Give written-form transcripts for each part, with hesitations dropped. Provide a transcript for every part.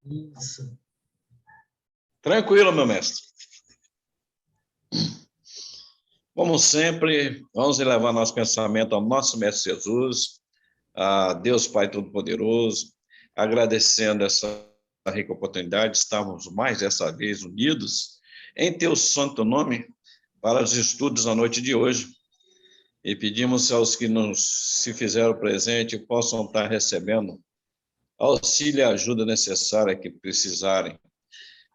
Isso. Tranquilo, meu mestre. Como sempre, vamos elevar nosso pensamento ao nosso Mestre Jesus, a Deus Pai Todo-Poderoso, agradecendo essa rica oportunidade de estarmos mais dessa vez unidos em Teu santo nome para os estudos da noite de hoje. E pedimos aos que se fizeram presente possam estar recebendo auxílio e ajuda necessária que precisarem.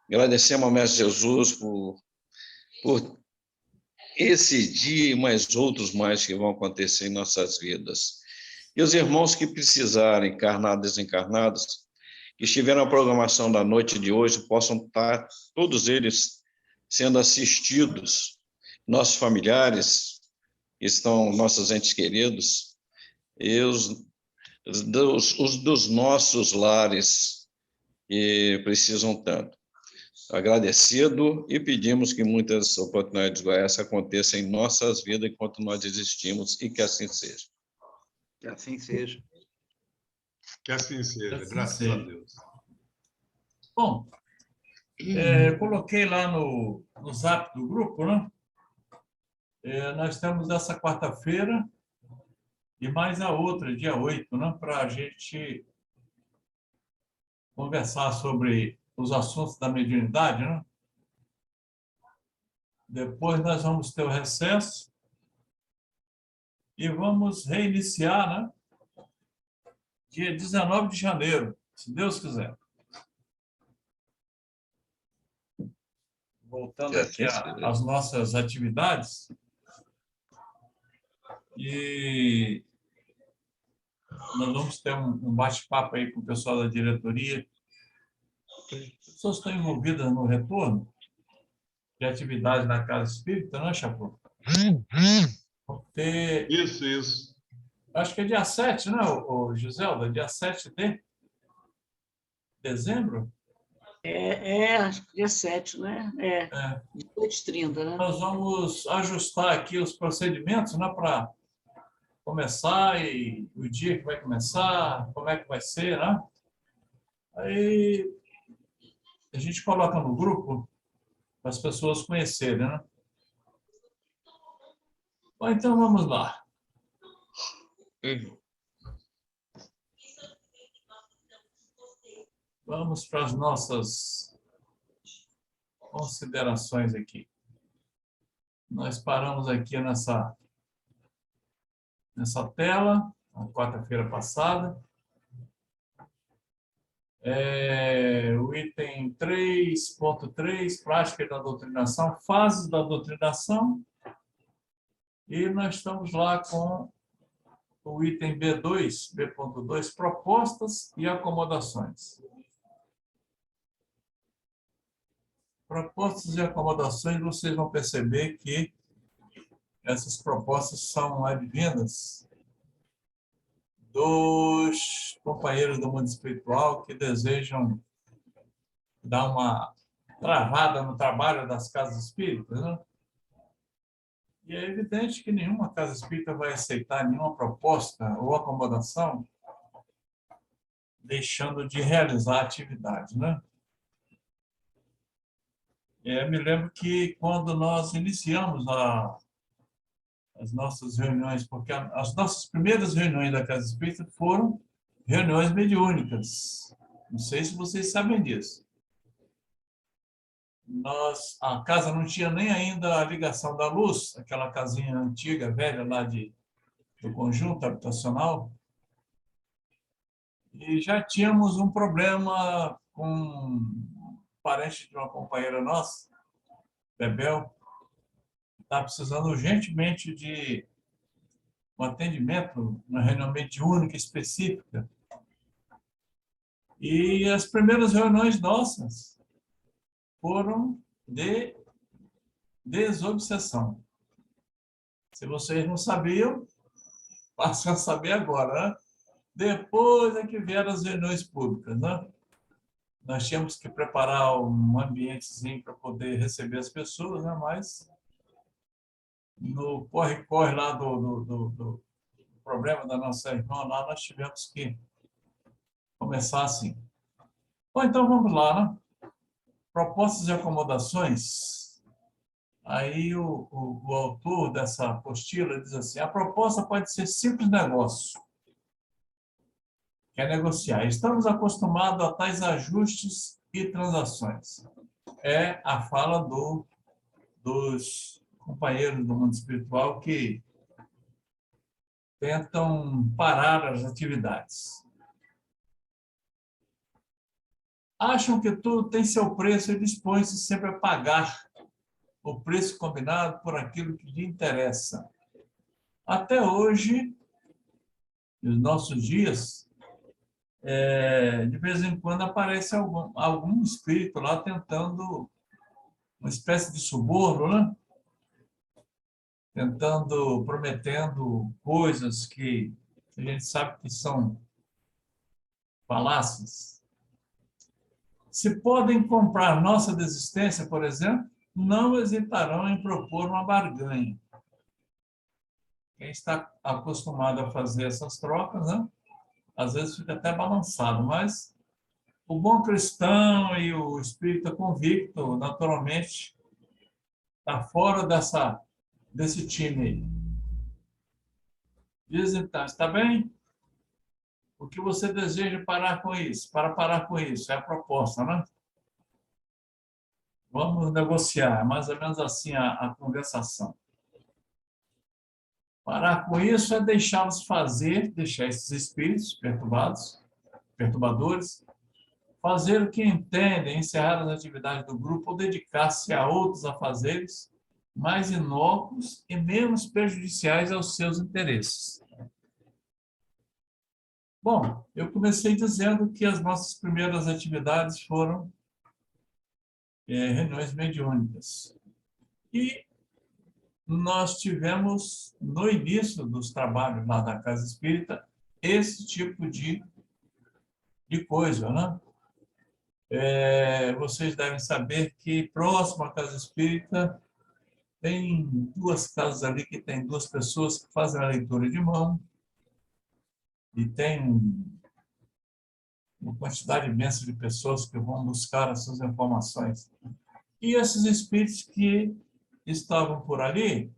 Agradecemos ao Mestre Jesus por esse dia e mais outros mais que vão acontecer em nossas vidas. E os irmãos que precisarem, encarnados e desencarnados, que estiveram na programação da noite de hoje, possam estar, todos eles, sendo assistidos, nossos familiares, que estão nossos entes queridos, e os dos nossos lares, que precisam tanto. Agradecido e pedimos que muitas oportunidades como essa aconteçam em nossas vidas enquanto nós existimos e que assim seja. Que assim seja. Que assim seja, assim graças seja. a Deus. Bom, coloquei lá no zap do grupo, né? Nós temos essa quarta-feira e mais a outra, dia 8, né? Para a gente conversar sobre os assuntos da mediunidade, né? Depois nós vamos ter o recesso e vamos reiniciar, né? Dia 19 de janeiro, se Deus quiser. Voltando aqui às nossas atividades. E nós vamos ter um bate-papo aí com o pessoal da diretoria. As pessoas estão envolvidas no retorno de atividade na Casa Espírita, não é, Chapô? Vamos ter... Isso. Acho que é dia 7, né, o Giselda? Dia 7 de dezembro? Acho que dia 7, né? 18h30, né? Nós vamos ajustar aqui os procedimentos, né, para começar e o dia que vai começar, como é que vai ser, né? Aí a gente coloca no grupo para as pessoas conhecerem, né? Bom, então vamos lá. Vamos para as nossas considerações aqui. Nós paramos aqui nessa tela, na quarta-feira passada. O item 3.3, prática da doutrinação, fases da doutrinação. E nós estamos lá com o item B.2, propostas e acomodações. Propostas e acomodações, vocês vão perceber que essas propostas são advindas dos companheiros do mundo espiritual que desejam dar uma travada no trabalho das casas espíritas, né? E é evidente que nenhuma casa espírita vai aceitar nenhuma proposta ou acomodação deixando de realizar a atividade, né? Me lembro que quando nós iniciamos as nossas reuniões, porque as nossas primeiras reuniões da Casa Espírita foram reuniões mediúnicas. Não sei se vocês sabem disso. A casa não tinha nem ainda a ligação da luz, aquela casinha antiga, velha lá do conjunto habitacional. E já tínhamos um problema com um parente de uma companheira nossa, Bebel, que está precisando urgentemente de um atendimento, uma reunião mediúnica específica. E as primeiras reuniões nossas foram de desobsessão. Se vocês não sabiam, passam a saber agora, né? Depois é que vieram as reuniões públicas, né? Nós tínhamos que preparar um ambientezinho para poder receber as pessoas, né? Mas no corre-corre lá do problema da nossa irmã lá, nós tivemos que começar assim. Bom, então vamos lá, né? Propostas e acomodações. Aí o autor dessa apostila diz assim: a proposta pode ser simples negócio. Quer negociar. Estamos acostumados a tais ajustes e transações. É a fala dos companheiros do mundo espiritual que tentam parar as atividades. Acham que tudo tem seu preço e dispõem-se sempre a pagar o preço combinado por aquilo que lhe interessa. Até hoje, nos nossos dias, de vez em quando aparece algum espírito lá tentando uma espécie de suborno, né? Tentando, prometendo coisas que a gente sabe que são falácias. Se podem comprar nossa desistência, por exemplo, não hesitarão em propor uma barganha. Quem está acostumado a fazer essas trocas, né? Às vezes fica até balançado, mas o bom cristão e o espírita convicto, naturalmente, está fora desse time aí. Diz então, está bem? O que você deseja parar com isso? Para parar com isso, é a proposta, né? Vamos negociar, é mais ou menos assim a conversação. Parar com isso é deixá-los fazer, deixar esses espíritos perturbadores, fazer o que entendem, encerrar as atividades do grupo ou dedicar-se a outros afazeres mais inócuos e menos prejudiciais aos seus interesses. Bom, eu comecei dizendo que as nossas primeiras atividades foram reuniões mediúnicas. E nós tivemos, no início dos trabalhos lá da Casa Espírita, esse tipo de coisa, né? Vocês devem saber que próximo à Casa Espírita tem duas casas ali que tem duas pessoas que fazem a leitura de mão e tem uma quantidade imensa de pessoas que vão buscar essas informações. E esses espíritos que estavam por ali,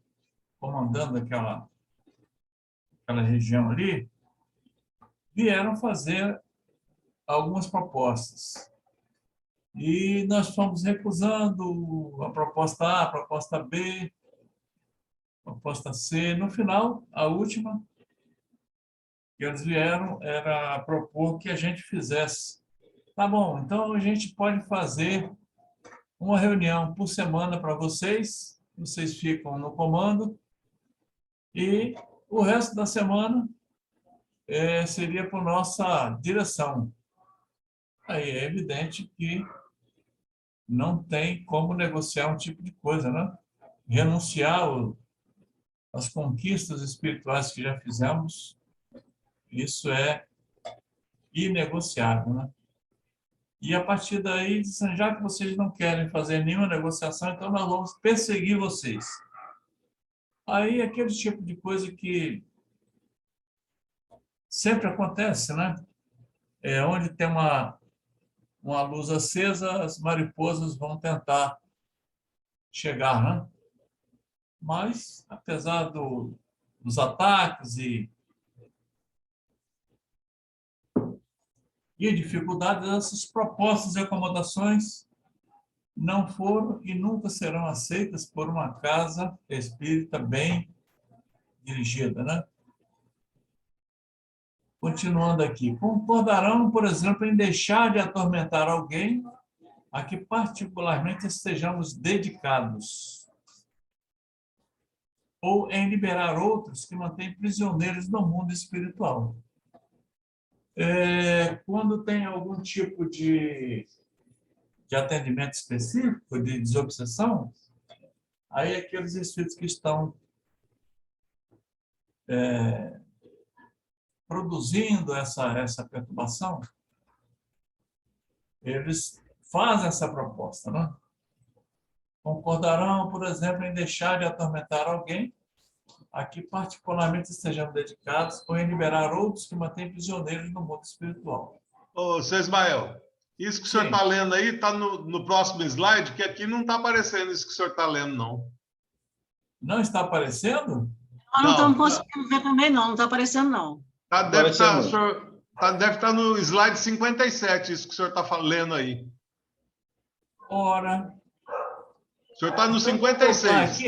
comandando aquela região ali, vieram fazer algumas propostas. E nós fomos recusando a proposta A, a proposta B, a proposta C. No final, a última que eles vieram era propor que a gente fizesse. Tá bom, então a gente pode fazer uma reunião por semana para vocês ficam no comando, e o resto da semana seria por nossa direção. Aí é evidente que não tem como negociar um tipo de coisa, né? Renunciar às conquistas espirituais que já fizemos, isso é inegociável, né? E a partir daí, já que vocês não querem fazer nenhuma negociação, então nós vamos perseguir vocês. Aí aquele tipo de coisa que sempre acontece, né? Onde tem uma luz acesa, as mariposas vão tentar chegar, né? Mas, apesar dos ataques e dificuldades, essas propostas e acomodações não foram e nunca serão aceitas por uma casa espírita bem dirigida, né? Continuando aqui, concordarão, por exemplo, em deixar de atormentar alguém a que particularmente estejamos dedicados, ou em liberar outros que mantêm prisioneiros no mundo espiritual. Quando tem algum tipo de atendimento específico, de desobsessão, aí aqueles espíritos que estão produzindo essa perturbação, eles fazem essa proposta, né? Concordarão, por exemplo, em deixar de atormentar alguém a que particularmente estejam dedicados ou em liberar outros que mantêm prisioneiros no mundo espiritual. Ô, seu Ismael, Isso que o senhor está lendo aí está no próximo slide, que aqui não está aparecendo isso que o senhor está lendo, não. Não está aparecendo? Nós não estamos conseguindo ver também, não. Não está aparecendo, não. Deve estar no slide 57, isso que o senhor está lendo aí. Ora. O senhor está no Então, 56.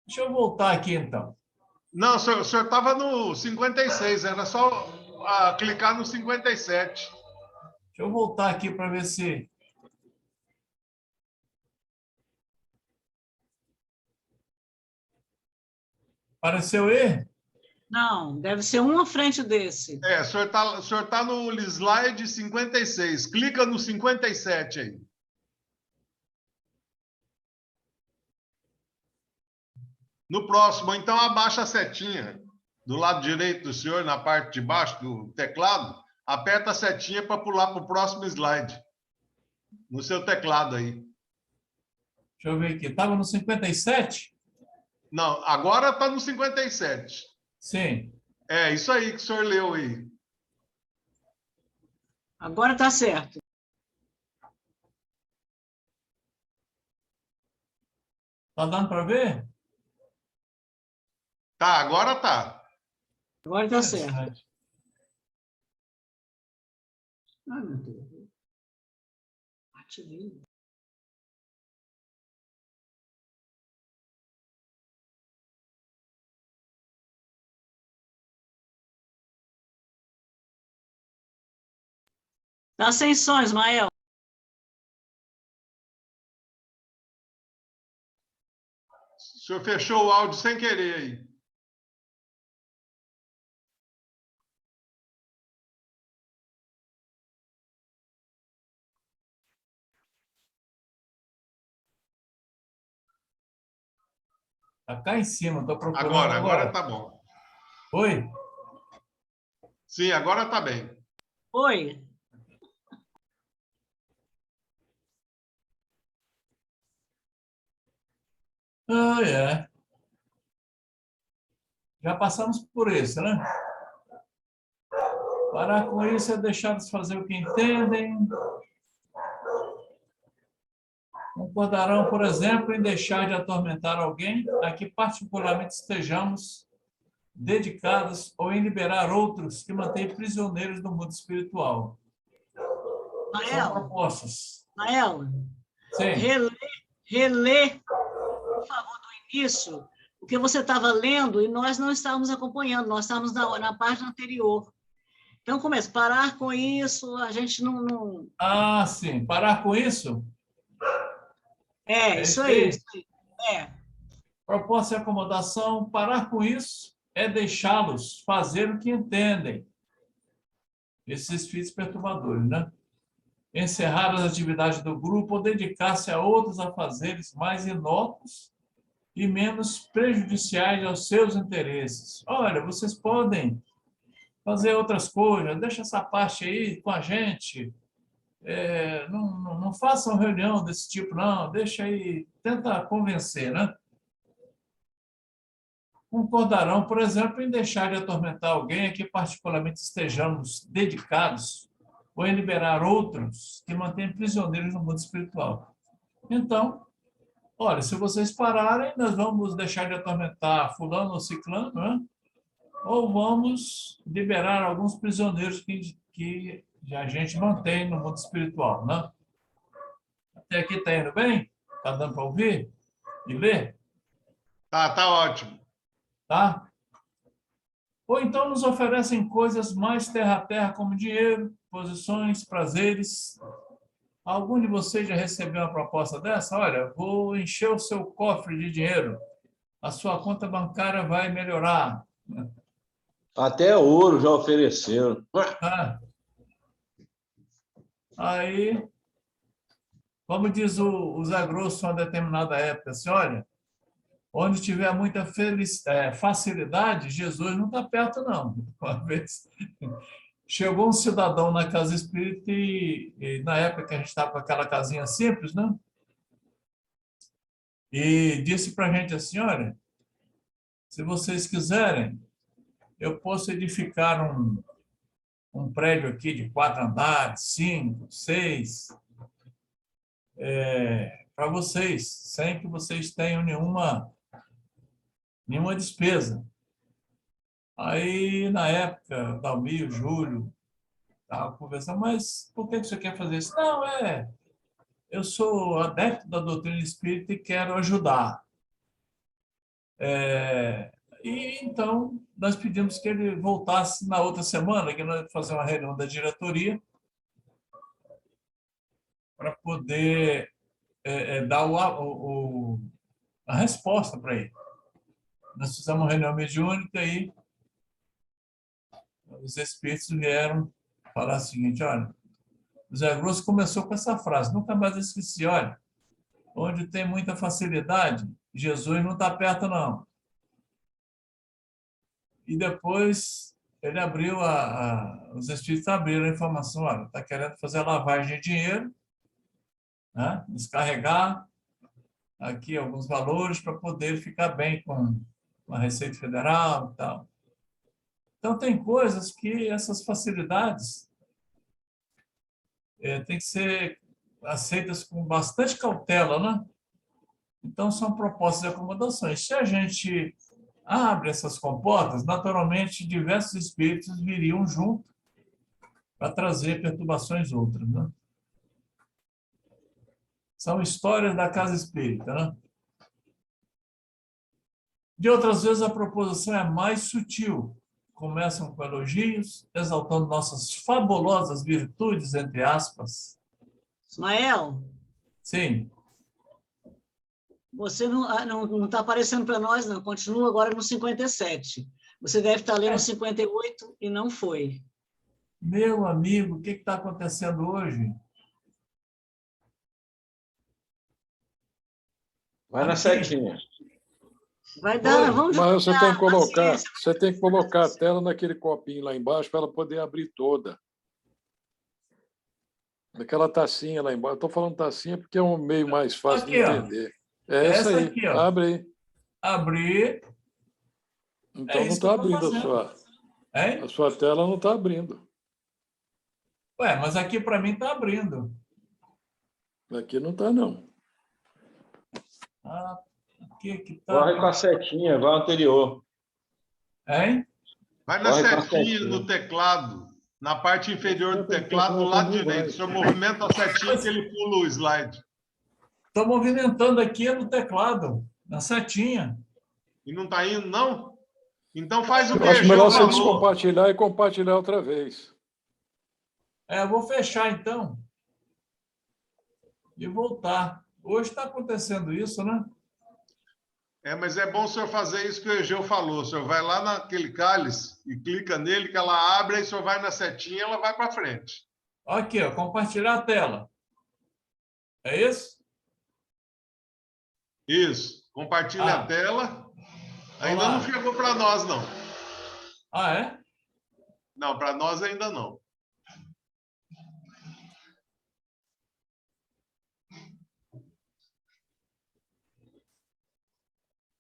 Deixa eu voltar aqui, então. Não, o senhor estava no 56, era só clicar no 57. Deixa eu voltar aqui para ver se... Apareceu aí? Não, deve ser um à frente desse. O senhor tá no slide 56. Clica no 57 aí. No próximo, então abaixa a setinha do lado direito do senhor, na parte de baixo do teclado. Aperta a setinha para pular para o próximo slide. No seu teclado aí. Deixa eu ver aqui. Estava no 57? Não, agora está no 57. Sim. É isso aí que o senhor leu aí. Agora está certo. Está dando para ver? Tá, agora tá. Agora está certo. Ai, meu Deus. Ativei. Está sem som, Ismael. O senhor fechou o áudio sem querer aí. Está cá em cima, estou procurando Agora tá bom. Oi? Sim, agora tá bem. Oi. É. Já passamos por isso, né? Parar com isso é deixá-los fazer o que entendem. Concordarão, por exemplo, em deixar de atormentar alguém a que particularmente estejamos dedicados ou em liberar outros que mantêm prisioneiros do mundo espiritual. São propostas. Mael, Sim. relê, por favor, do início, o que você estava lendo e nós não estávamos acompanhando, nós estávamos na página anterior. Então, começa, parar com isso, a gente não... Ah, sim. Parar com isso? Isso aí. Isso aí. Proposta de acomodação, parar com isso é deixá-los fazer o que entendem. Esses espíritos perturbadores, né? Encerrar as atividades do grupo ou dedicar-se a outros afazeres mais inócuos e menos prejudiciais aos seus interesses. Olha, vocês podem fazer outras coisas, deixa essa parte aí com a gente. Não façam reunião desse tipo, não. Deixa aí, tenta convencer, né? Concordarão, por exemplo, em deixar de atormentar alguém a que particularmente estejamos dedicados ou em liberar outros que mantêm prisioneiros no mundo espiritual. Então, olha, se vocês pararem, nós vamos deixar de atormentar fulano ou ciclano, né? Ou vamos liberar alguns prisioneiros que a gente mantém no mundo espiritual, né? Até aqui está indo bem? Está dando para ouvir e ler? Tá ótimo. Tá? Ou então nos oferecem coisas mais terra a terra, como dinheiro, posições, prazeres. Algum de vocês já recebeu uma proposta dessa? Olha, vou encher o seu cofre de dinheiro. A sua conta bancária vai melhorar. Até ouro já ofereceram. Ah. Aí, como diz o Zé Grosso, em uma determinada época, assim, olha, onde tiver muita facilidade, Jesus não está perto, não. Uma vez chegou um cidadão na casa espírita e na época que a gente estava com aquela casinha simples, né? E disse para a gente assim, olha, se vocês quiserem, eu posso edificar um prédio aqui de 4 andares, 5, 6, para vocês, sem que vocês tenham nenhuma despesa. Aí, na época, Dalmir, Júlio, estava conversando, mas por que você quer fazer isso? Não, eu sou adepto da doutrina espírita e quero ajudar. E então, nós pedimos que ele voltasse na outra semana, que nós vamos fazer uma reunião da diretoria para poder dar a resposta para ele. Nós fizemos uma reunião mediúnica e os espíritos vieram falar o seguinte: olha, o Zé Grosso começou com essa frase, nunca mais esqueci, olha, onde tem muita facilidade, Jesus não está perto, não. E depois ele abriu, os espíritos abriram a informação, olha, está querendo fazer lavagem de dinheiro, né? Descarregar aqui alguns valores para poder ficar bem com a Receita Federal e tal. Então, tem coisas que essas facilidades têm que ser aceitas com bastante cautela, né? Então, são propostas de acomodações. Se a gente abre essas comportas, naturalmente, diversos espíritos viriam junto para trazer perturbações outras, né? São histórias da casa espírita, né? De outras vezes, a proposição é mais sutil. Começam com elogios, exaltando nossas fabulosas virtudes, entre aspas. Ismael, Sim. você não está aparecendo para nós, não. Continua agora no 57. Você deve estar lendo 58 e não foi. Meu amigo, o que está acontecendo hoje? Vai na setinha. Vai dar, vamos Mas você tem que colocar, paciência. você tem que colocar a tela naquele copinho lá embaixo para ela poder abrir toda. Naquela tacinha lá embaixo. Estou falando tacinha porque é um meio mais fácil Aqui, de ó. entender. É essa aí. Aqui, ó. Abre aí. Abrir. Então não isso que está eu tô abrindo fazendo. a sua tela não está abrindo. Ué, mas aqui para mim está abrindo. Aqui não está, não. Aqui que tá. Corre com a setinha, vai ao anterior. Hein? Vai na Corre com a setinha setinha. no teclado, na parte inferior do teclado, do lado direito. O senhor movimenta a setinha que ele pula o slide. Estou movimentando aqui no teclado, na setinha. E não está indo, não? Então faz o Eu que acho o melhor Geu você falou. descompartilhar e compartilhar outra vez. Eu vou fechar, então. E voltar. Hoje está acontecendo isso, né? Mas é bom o senhor fazer isso que o Egeu falou. O senhor vai lá naquele cálice e clica nele, que ela abre, aí o senhor vai na setinha e ela vai para frente. Aqui, ó, compartilhar a tela. É isso? Isso. Compartilha a tela. Ainda não chegou para nós, não. Ah, é? Não, para nós ainda não.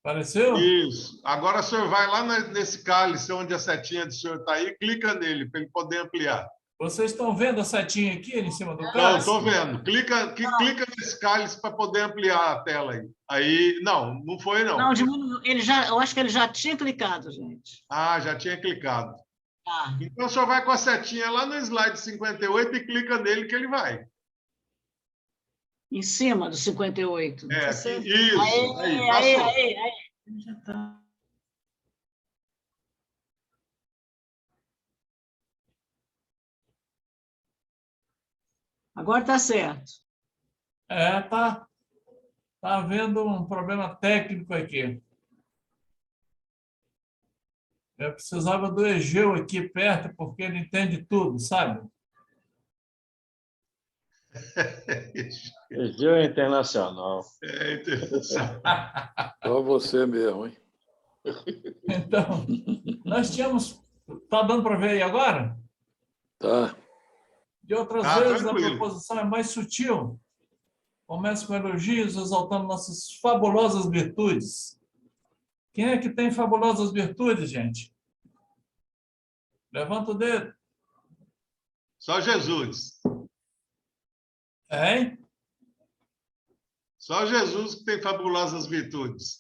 Apareceu? Isso. Agora o senhor vai lá nesse cálice onde a setinha do senhor está aí, clica nele para ele poder ampliar. Vocês estão vendo a setinha aqui em cima do Não, cálice? estou vendo. Clica nesse cálice para poder ampliar a tela aí. Aí, não foi, não. Não, diminuiu. Eu acho que ele já tinha clicado, gente. Ah, já tinha clicado. Tá. Então, o senhor vai com a setinha lá no slide 58 e clica nele que ele vai. Em cima do 58. Tá certo? Isso. Aí, aí. Já tá. Agora está certo. Tá havendo um problema técnico aqui. Eu precisava do Egeu aqui perto, porque ele entende tudo, sabe? Egeu é internacional. Só você mesmo, hein? Então, nós tínhamos... Está dando para ver aí agora? Tá. De outras vezes, tranquilo. a proposição é mais sutil. Começa com elogios, exaltando nossas fabulosas virtudes. Quem é que tem fabulosas virtudes, gente? Levanta o dedo. Só Jesus. Hein? Só Jesus que tem fabulosas virtudes.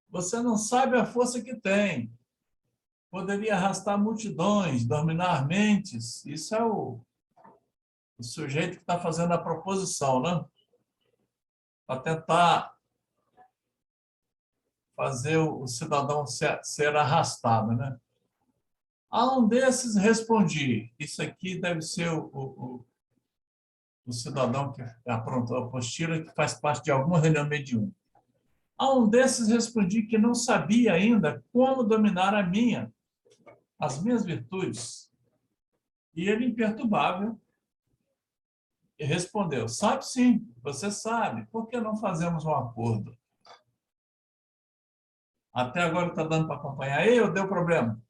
Você não sabe a força que tem. Poderia arrastar multidões, dominar mentes. Isso é o sujeito que está fazendo a proposição, né? Para tentar fazer o cidadão ser arrastado, né? A um desses respondi. Isso aqui deve ser o cidadão que aprontou a apostila, que faz parte de alguma reunião mediúnica. A um desses respondi que não sabia ainda como dominar as minhas virtudes. E ele, imperturbável, respondeu: sabe sim, você sabe, por que não fazemos um acordo? Até agora está dando para acompanhar aí ou deu problema?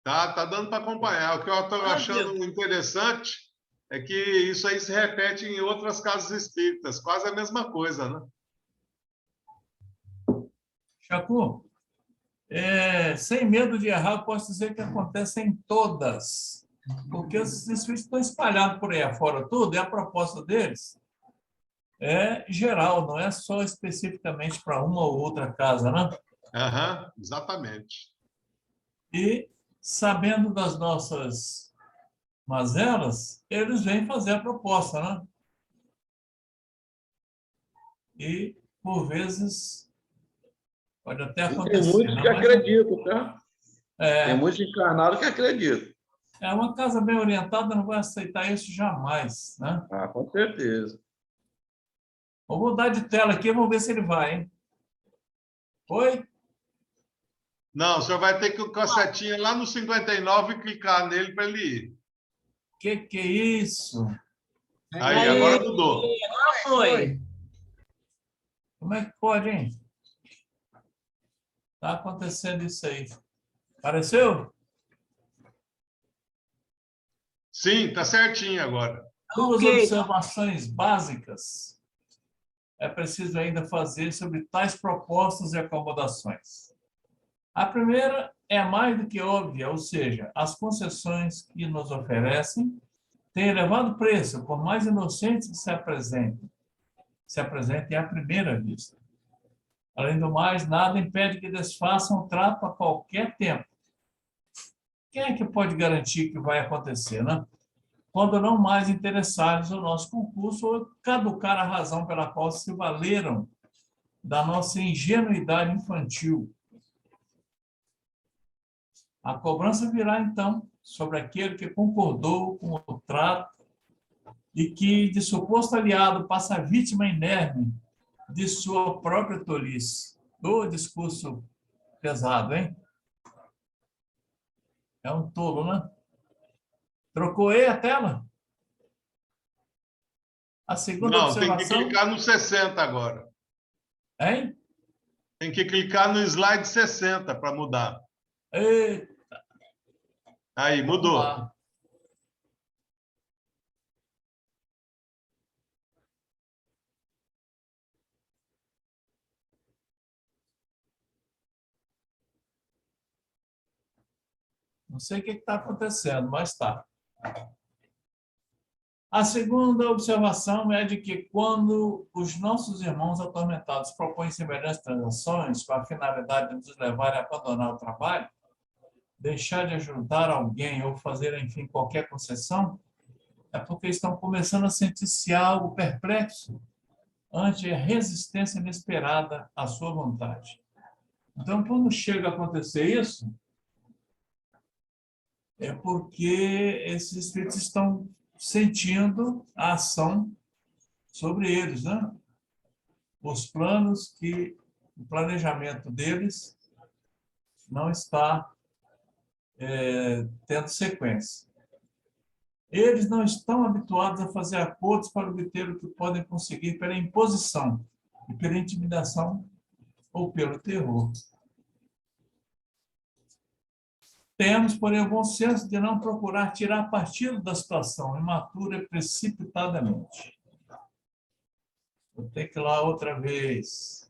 Tá dando para acompanhar. O que eu estou achando interessante é que isso aí se repete em outras casas espíritas, quase a mesma coisa, né? Chacu, sem medo de errar, eu posso dizer que acontece em todas, porque esses espíritos estão espalhados por aí afora tudo, e a proposta deles é geral, não é só especificamente para uma ou outra casa, né? Aham, exatamente. E, sabendo das nossas mazelas, eles vêm fazer a proposta, né? E, por vezes, pode até E tem acontecer, muitos né? que Mas, acreditam, tá? Tem é, muitos encarnados que acreditam. uma casa bem orientada não vai aceitar isso jamais, né? Ah, com certeza. Vou mudar de tela aqui, vamos ver se ele vai, hein? Oi? Não, o senhor vai ter que ir com a setinha lá no 59 e clicar nele para ele ir. Que é isso? Aí, agora mudou. Agora foi. Como é que pode, hein? Está acontecendo isso aí. Apareceu? Sim, tá certinho agora. Duas Ok. observações básicas é preciso ainda fazer sobre tais propostas e acomodações. A primeira é mais do que óbvia, ou seja, as concessões que nos oferecem têm elevado preço, por mais inocentes que se apresentem à primeira vista. Além do mais, nada impede que desfaçam o trato a qualquer tempo. Quem é que pode garantir que vai acontecer, né? Quando não mais interessados no nosso concurso ou caducar a razão pela qual se valeram da nossa ingenuidade infantil. A cobrança virá, então, sobre aquele que concordou com o trato e que, de suposto aliado, passa a vítima inerme de sua própria tolice. Ô, discurso pesado, hein? É um tolo, né? Trocou aí a tela? A segunda Não, tem que observação... clicar no 60 agora. Hein? Tem que clicar no slide 60 para mudar. Eita, Aí, vamos mudou. lá. Não sei o que está acontecendo, mas está. A segunda observação é de que, quando os nossos irmãos atormentados propõem semelhantes transações com a finalidade de nos levar a abandonar o trabalho, deixar de ajudar alguém ou fazer, enfim, qualquer concessão, é porque estão começando a sentir-se algo perplexo ante a resistência inesperada à sua vontade. Então, quando chega a acontecer isso, é porque esses espíritos estão sentindo a ação sobre eles, né? Os planos que o planejamento deles não está tendo sequência. Eles não estão habituados a fazer acordos para obter o que podem conseguir pela imposição e pela intimidação ou pelo terror. Temos, porém, o bom senso de não procurar tirar partido da situação imatura e precipitadamente. Vou ter que ir lá outra vez.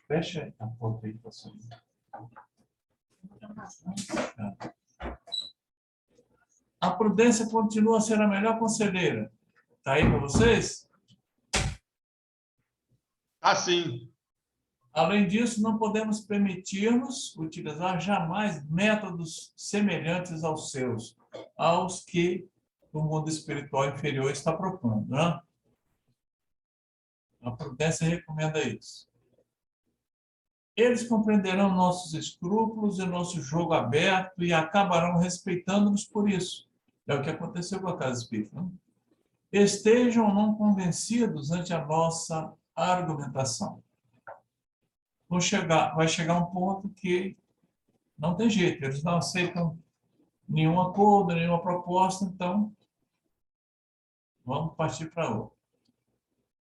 Fecha a porta aí, pastor. A prudência continua a ser a melhor conselheira. Está aí para vocês? Assim. Além disso, não podemos permitir-nos utilizar jamais métodos semelhantes aos seus, aos que o mundo espiritual inferior está propondo, né? A prudência recomenda isso. Eles compreenderão nossos escrúpulos e nosso jogo aberto e acabarão respeitando-nos por isso. É o que aconteceu com a Casa Espírita. Né? Estejam ou não convencidos ante a nossa argumentação. Vai chegar um ponto que não tem jeito, eles não aceitam nenhum acordo, nenhuma proposta, então vamos partir para outra.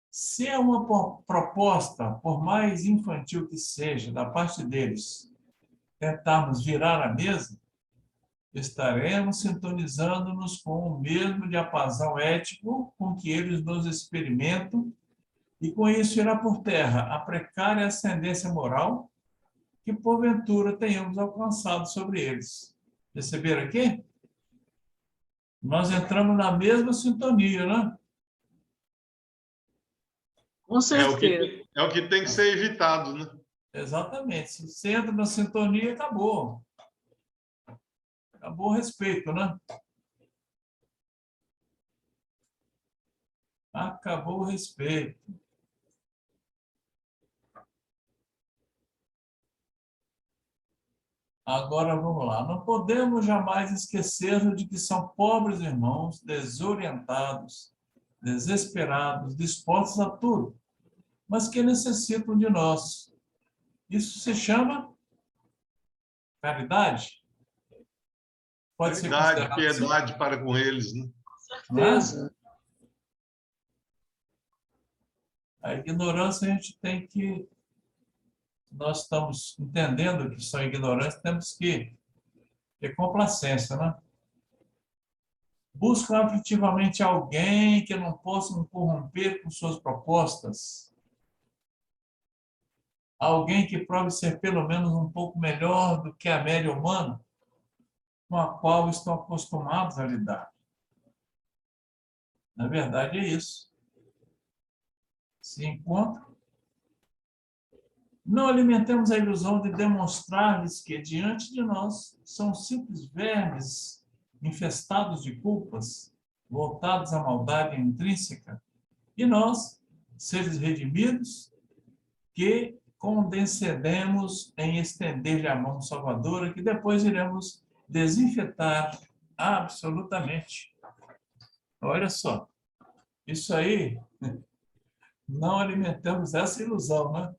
Se é uma proposta, por mais infantil que seja, da parte deles, tentarmos virar a mesa, estaremos sintonizando-nos com o mesmo diapasão ético com que eles nos experimentam, e com isso irá por terra a precária ascendência moral que, porventura, tenhamos alcançado sobre eles. Perceberam aqui? Nós entramos na mesma sintonia, né? Com certeza. É o que tem que ser evitado, né? Exatamente. Se você entra na sintonia, acabou. Acabou o respeito, né? Acabou o respeito. Agora vamos lá. Não podemos jamais esquecer-nos de que são pobres irmãos, desorientados, desesperados, dispostos a tudo, mas que necessitam de nós. Isso se chama caridade? Pode ser considerado piedade assim? para com eles, né? Com certeza. A ignorância a gente tem que... Nós estamos entendendo que são ignorantes, temos que ter complacência, né? Buscam afetivamente alguém que não possa me corromper com suas propostas. Alguém que prove ser pelo menos um pouco melhor do que a média humana, com a qual estão acostumados a lidar. Na verdade, é isso. Se encontram. Não alimentemos a ilusão de demonstrar-lhes que, diante de nós, são simples vermes infestados de culpas, voltados à maldade intrínseca, e nós, seres redimidos, que condescendemos em estender-lhe a mão salvadora, que depois iremos desinfetar absolutamente. Olha só, isso aí, não alimentamos essa ilusão, né?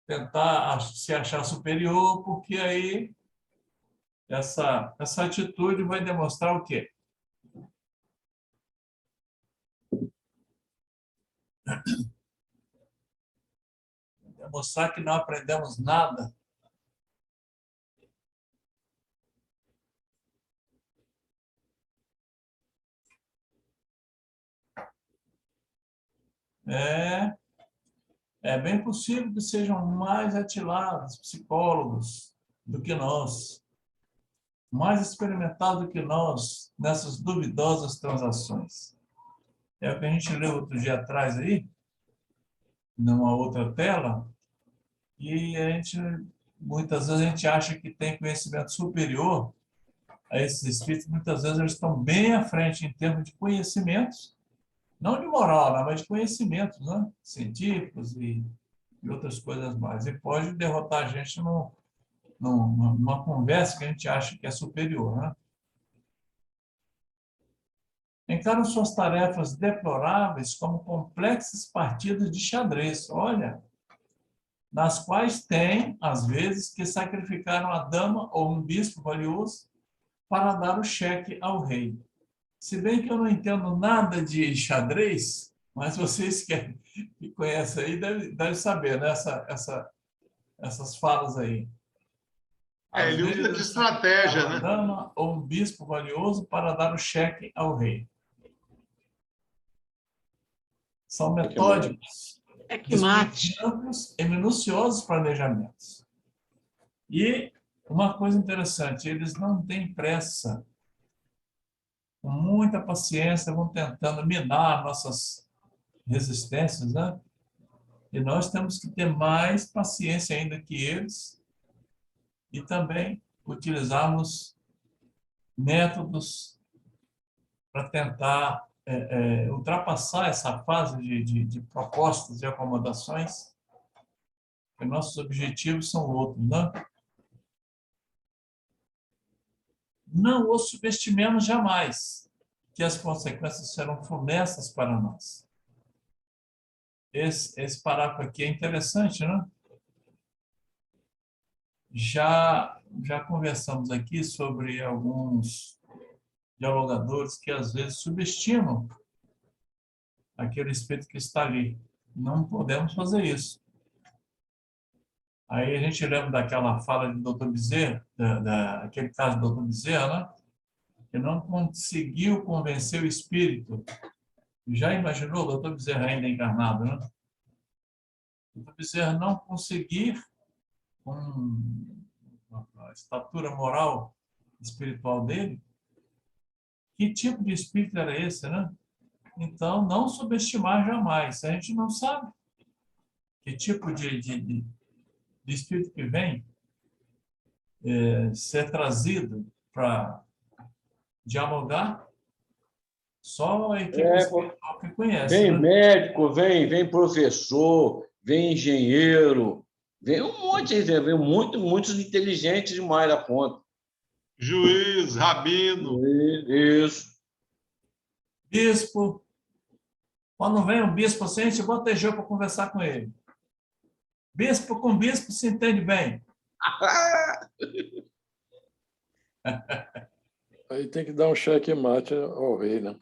Tentar se achar superior, porque aí essa atitude vai demonstrar o quê? Demonstrar que não aprendemos nada. É bem possível que sejam mais atilados, psicólogos, do que nós, mais experimentados do que nós nessas duvidosas transações. É o que a gente leu outro dia atrás aí, numa outra tela, e muitas vezes a gente acha que tem conhecimento superior a esses espíritos, muitas vezes eles estão bem à frente em termos de conhecimentos, não de moral, né, mas de conhecimentos, né, científicos e outras coisas mais. E pode derrotar a gente numa conversa que a gente acha que é superior, né? Encaram suas tarefas deploráveis como complexas partidas de xadrez, olha, nas quais tem, às vezes, que sacrificar uma dama ou um bispo valioso para dar o cheque ao rei. Se bem que eu não entendo nada de xadrez, mas vocês que conhecem aí devem saber, né? Essas falas aí. Ele usa de estratégia, né? Uma dama ou um bispo valioso para dar o cheque ao rei. São metódicos. É que mate. amplos e minuciosos planejamentos. E uma coisa interessante, eles não têm pressa. Com muita paciência, vão tentando minar nossas resistências, né? E nós temos que ter mais paciência ainda que eles e também utilizarmos métodos para tentar ultrapassar essa fase de propostas e acomodações, porque nossos objetivos são outros, né? Não os subestimemos jamais, que as consequências serão funestas para nós. Esse parágrafo aqui é interessante, né? Já conversamos aqui sobre alguns dialogadores que às vezes subestimam aquele espírito que está ali. Não podemos fazer isso. Aí a gente lembra daquela fala de Dr. Bezerra, aquele caso do Dr. Bezerra, né? Que não conseguiu convencer o espírito. Já imaginou o Dr. Bezerra ainda encarnado, né? O Dr. Bezerra não conseguir, com a estatura moral espiritual dele, que tipo de espírito era esse, né? Então, não subestimar jamais. A gente não sabe que tipo de espírito que vem ser trazido para dialogar, só a equipe espiritual que conhece. Vem né? médico, vem professor, vem engenheiro, vem um monte, vem muitos inteligentes demais da conta. Juiz, rabino. Isso. Bispo. Quando vem um bispo assim, a gente bota Egeu para conversar com ele. Bispo com bispo se entende bem. Aí tem que dar um checkmate ao rei, né?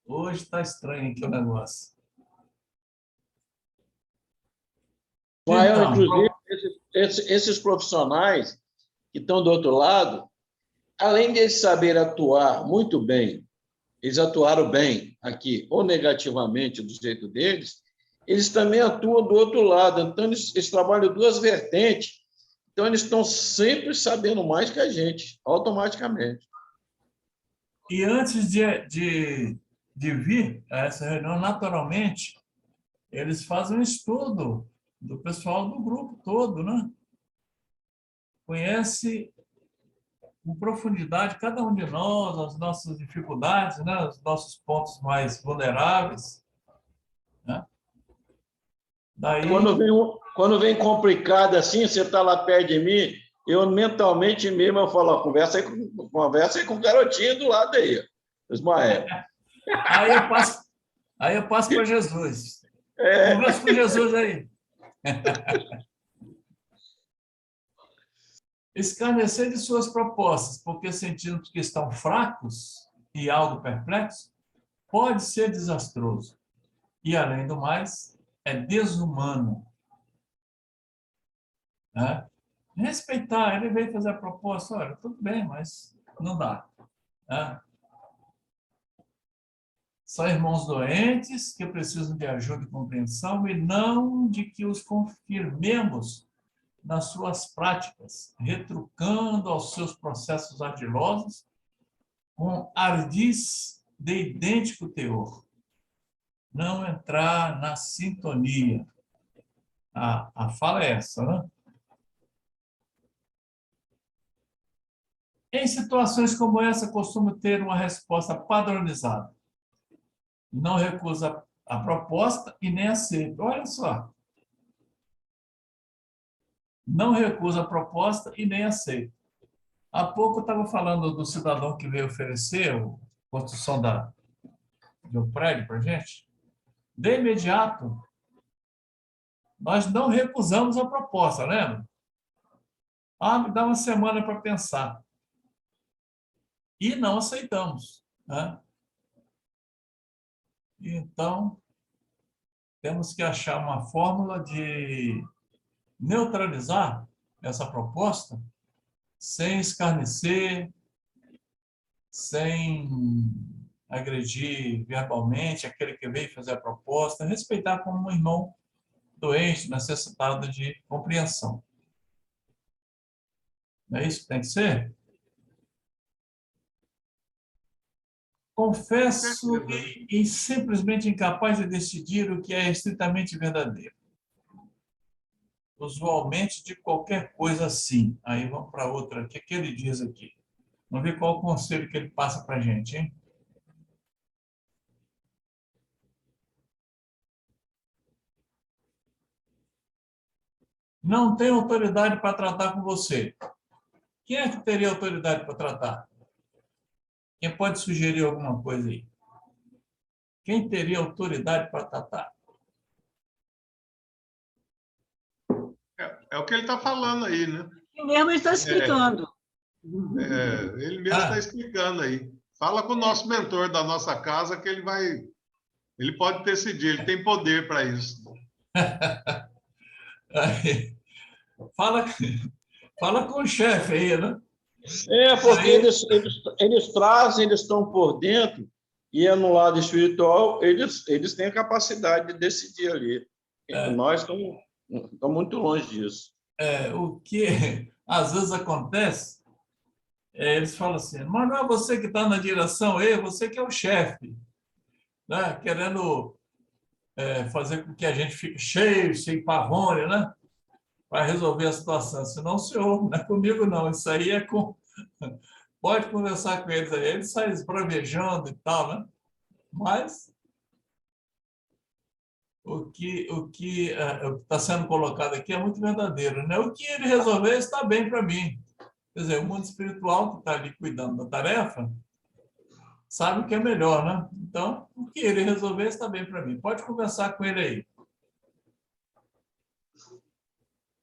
Hoje está estranho aqui o negócio. Maior, inclusive, esses profissionais que estão do outro lado, além de eles saberem atuar muito bem, eles atuaram bem aqui, ou negativamente do jeito deles, eles também atuam do outro lado. Então, eles trabalham duas vertentes. Então, eles estão sempre sabendo mais que a gente, automaticamente. E antes de vir a essa reunião, naturalmente, eles fazem um estudo do pessoal do grupo todo, né? Conhece com profundidade cada um de nós, as nossas dificuldades, né? Os nossos pontos mais vulneráveis. Né? Daí... Quando vem complicado assim, você está lá perto de mim, eu mentalmente mesmo eu falo, conversa aí com o garotinho do lado aí, Ismael. Aí eu passo para Jesus. Conversa com Jesus aí. Escarnecer de suas propostas, porque sentimos que estão fracos e algo perplexos, pode ser desastroso. E, além do mais, é desumano. Né? Respeitar, ele veio fazer a proposta, olha, tudo bem, mas não dá. Né? São irmãos doentes que precisam de ajuda e compreensão e não de que os confirmemos nas suas práticas, retrucando aos seus processos ardilosos com ardis de idêntico teor. Não entrar na sintonia. A fala é essa, né? Em situações como essa, costumo ter uma resposta padronizada. Não recusa a proposta e nem aceita. Olha só. Não recusa a proposta e nem aceita. Há pouco eu estava falando do cidadão que veio oferecer a construção de um prédio para a gente. De imediato, nós não recusamos a proposta, lembra? Me dá uma semana para pensar. E não aceitamos. Né? Então, temos que achar uma fórmula de neutralizar essa proposta sem escarnecer, sem agredir verbalmente aquele que veio fazer a proposta, respeitar como um irmão doente, necessitado de compreensão. Não é isso que tem que ser? Confesso e simplesmente incapaz de decidir o que é estritamente verdadeiro. Usualmente de qualquer coisa assim. Aí vamos para outra. O que ele diz aqui? Vamos ver qual o conselho que ele passa para a gente, hein? Não tenho autoridade para tratar com você. Quem é que teria autoridade para tratar? Quem pode sugerir alguma coisa aí? Quem teria autoridade para tratar? É o que ele está falando aí, né? Ele mesmo está explicando. Ele mesmo está explicando aí. Fala com o nosso mentor da nossa casa que ele pode decidir, ele tem poder para isso. Fala com o chefe aí, né? Porque eles trazem, eles estão por dentro, e no lado espiritual, eles têm a capacidade de decidir ali. Nós estamos muito longe disso. O que às vezes acontece, eles falam assim, mas não é você que está na direção, você que é o chefe, né? Querendo fazer com que a gente fique cheio, sem pavone, né? Para resolver a situação. Senão, senhor, não é comigo não, isso aí é com... Pode conversar com eles aí, eles saem esbravejando e tal, né? Mas o que está sendo colocado aqui é muito verdadeiro, né? O que ele resolver está bem para mim. Quer dizer, o mundo espiritual que está ali cuidando da tarefa sabe o que é melhor, né? Então, o que ele resolver está bem para mim. Pode conversar com ele aí.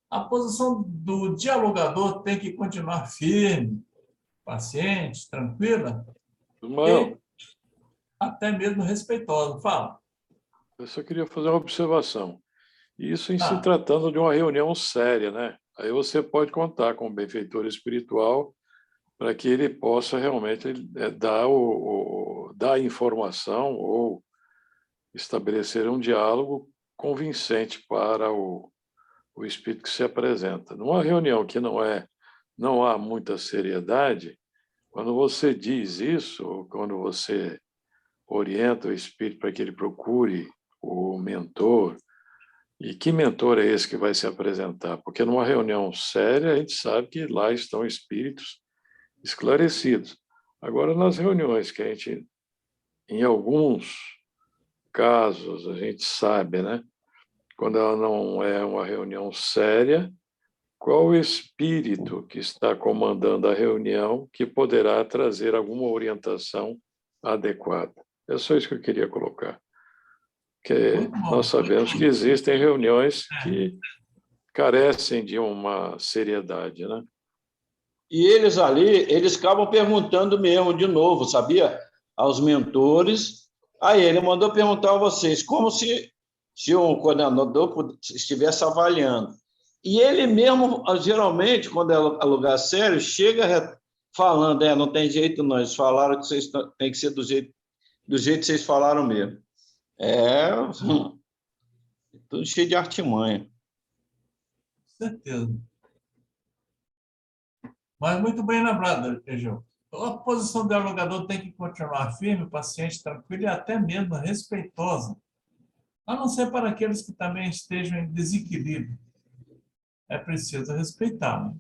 A posição do dialogador tem que continuar firme, paciente, tranquila e até mesmo respeitosa. Fala. Eu só queria fazer uma observação. Isso em se tratando de uma reunião séria, né? Aí você pode contar com o benfeitor espiritual para que ele possa realmente dar informação ou estabelecer um diálogo convincente para o espírito que se apresenta. Numa reunião que não há muita seriedade, quando você diz isso, ou quando você orienta o espírito para que ele procure o mentor, e que mentor é esse que vai se apresentar? Porque numa reunião séria, a gente sabe que lá estão espíritos esclarecidos. Agora, nas reuniões que a gente, em alguns casos, a gente sabe, né? Quando ela não é uma reunião séria, qual o espírito que está comandando a reunião que poderá trazer alguma orientação adequada? É só isso que eu queria colocar. Porque nós sabemos que existem reuniões que carecem de uma seriedade, né? E eles ali, eles acabam perguntando mesmo de novo, sabia? Aos mentores. Aí ele mandou perguntar a vocês, como se um coordenador estivesse avaliando. E ele mesmo, geralmente, quando é lugar sério, chega falando, não tem jeito não, eles falaram que vocês tem que ser do jeito que vocês falaram mesmo. Tudo cheio de artimanha. Certeza. Mas muito bem lembrado, Egeu. A posição do dialogador tem que continuar firme, paciente, tranquila e até mesmo respeitosa, a não ser para aqueles que também estejam em desequilíbrio. É preciso respeitá-lo.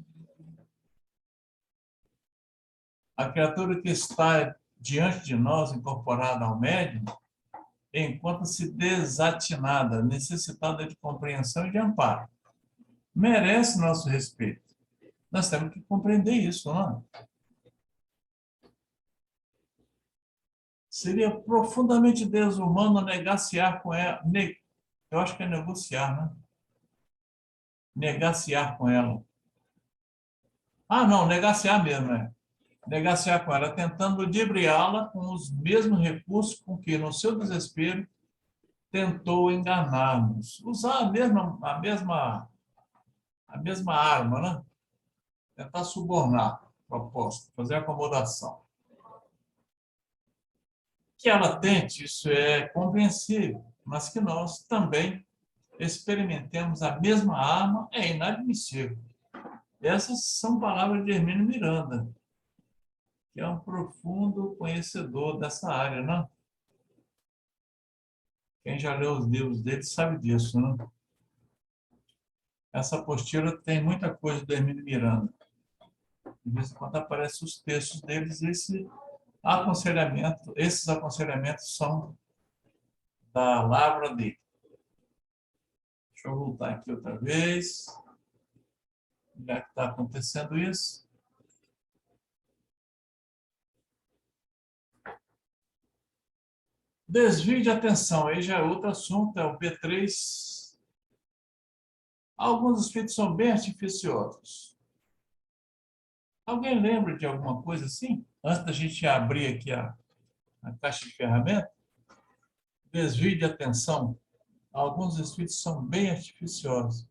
A criatura que está diante de nós, incorporada ao médium, encontra-se desatinada, necessitada de compreensão e de amparo. Merece nosso respeito. Nós temos que compreender isso, não é? Seria profundamente desumano negaciar com ela. Eu acho que é negociar, né? Negaciar com ela. Não, negaciar mesmo, né? Negaciar com ela, tentando ludibriá-la com os mesmos recursos com que, no seu desespero, tentou enganar-nos. Usar a mesma arma, né? tentar subornar a proposta, fazer acomodação. Que ela tente, isso é compreensível, mas que nós também experimentemos a mesma arma é inadmissível. Essas são palavras de Hermínio Miranda, que é um profundo conhecedor dessa área, né? Quem já leu os livros dele sabe disso, né? Essa apostila tem muita coisa do Hermínio Miranda. De vez em quando aparecem os textos deles, esses aconselhamentos são da lavra dele. Deixa eu voltar aqui outra vez. Já que está acontecendo isso. Desvio de atenção, aí já é outro assunto, é o P3. Alguns espíritos são bem artificiosos. Alguém lembra de alguma coisa assim? Antes da gente abrir aqui a caixa de ferramentas. Desvio de atenção. Alguns espíritos são bem artificiosos.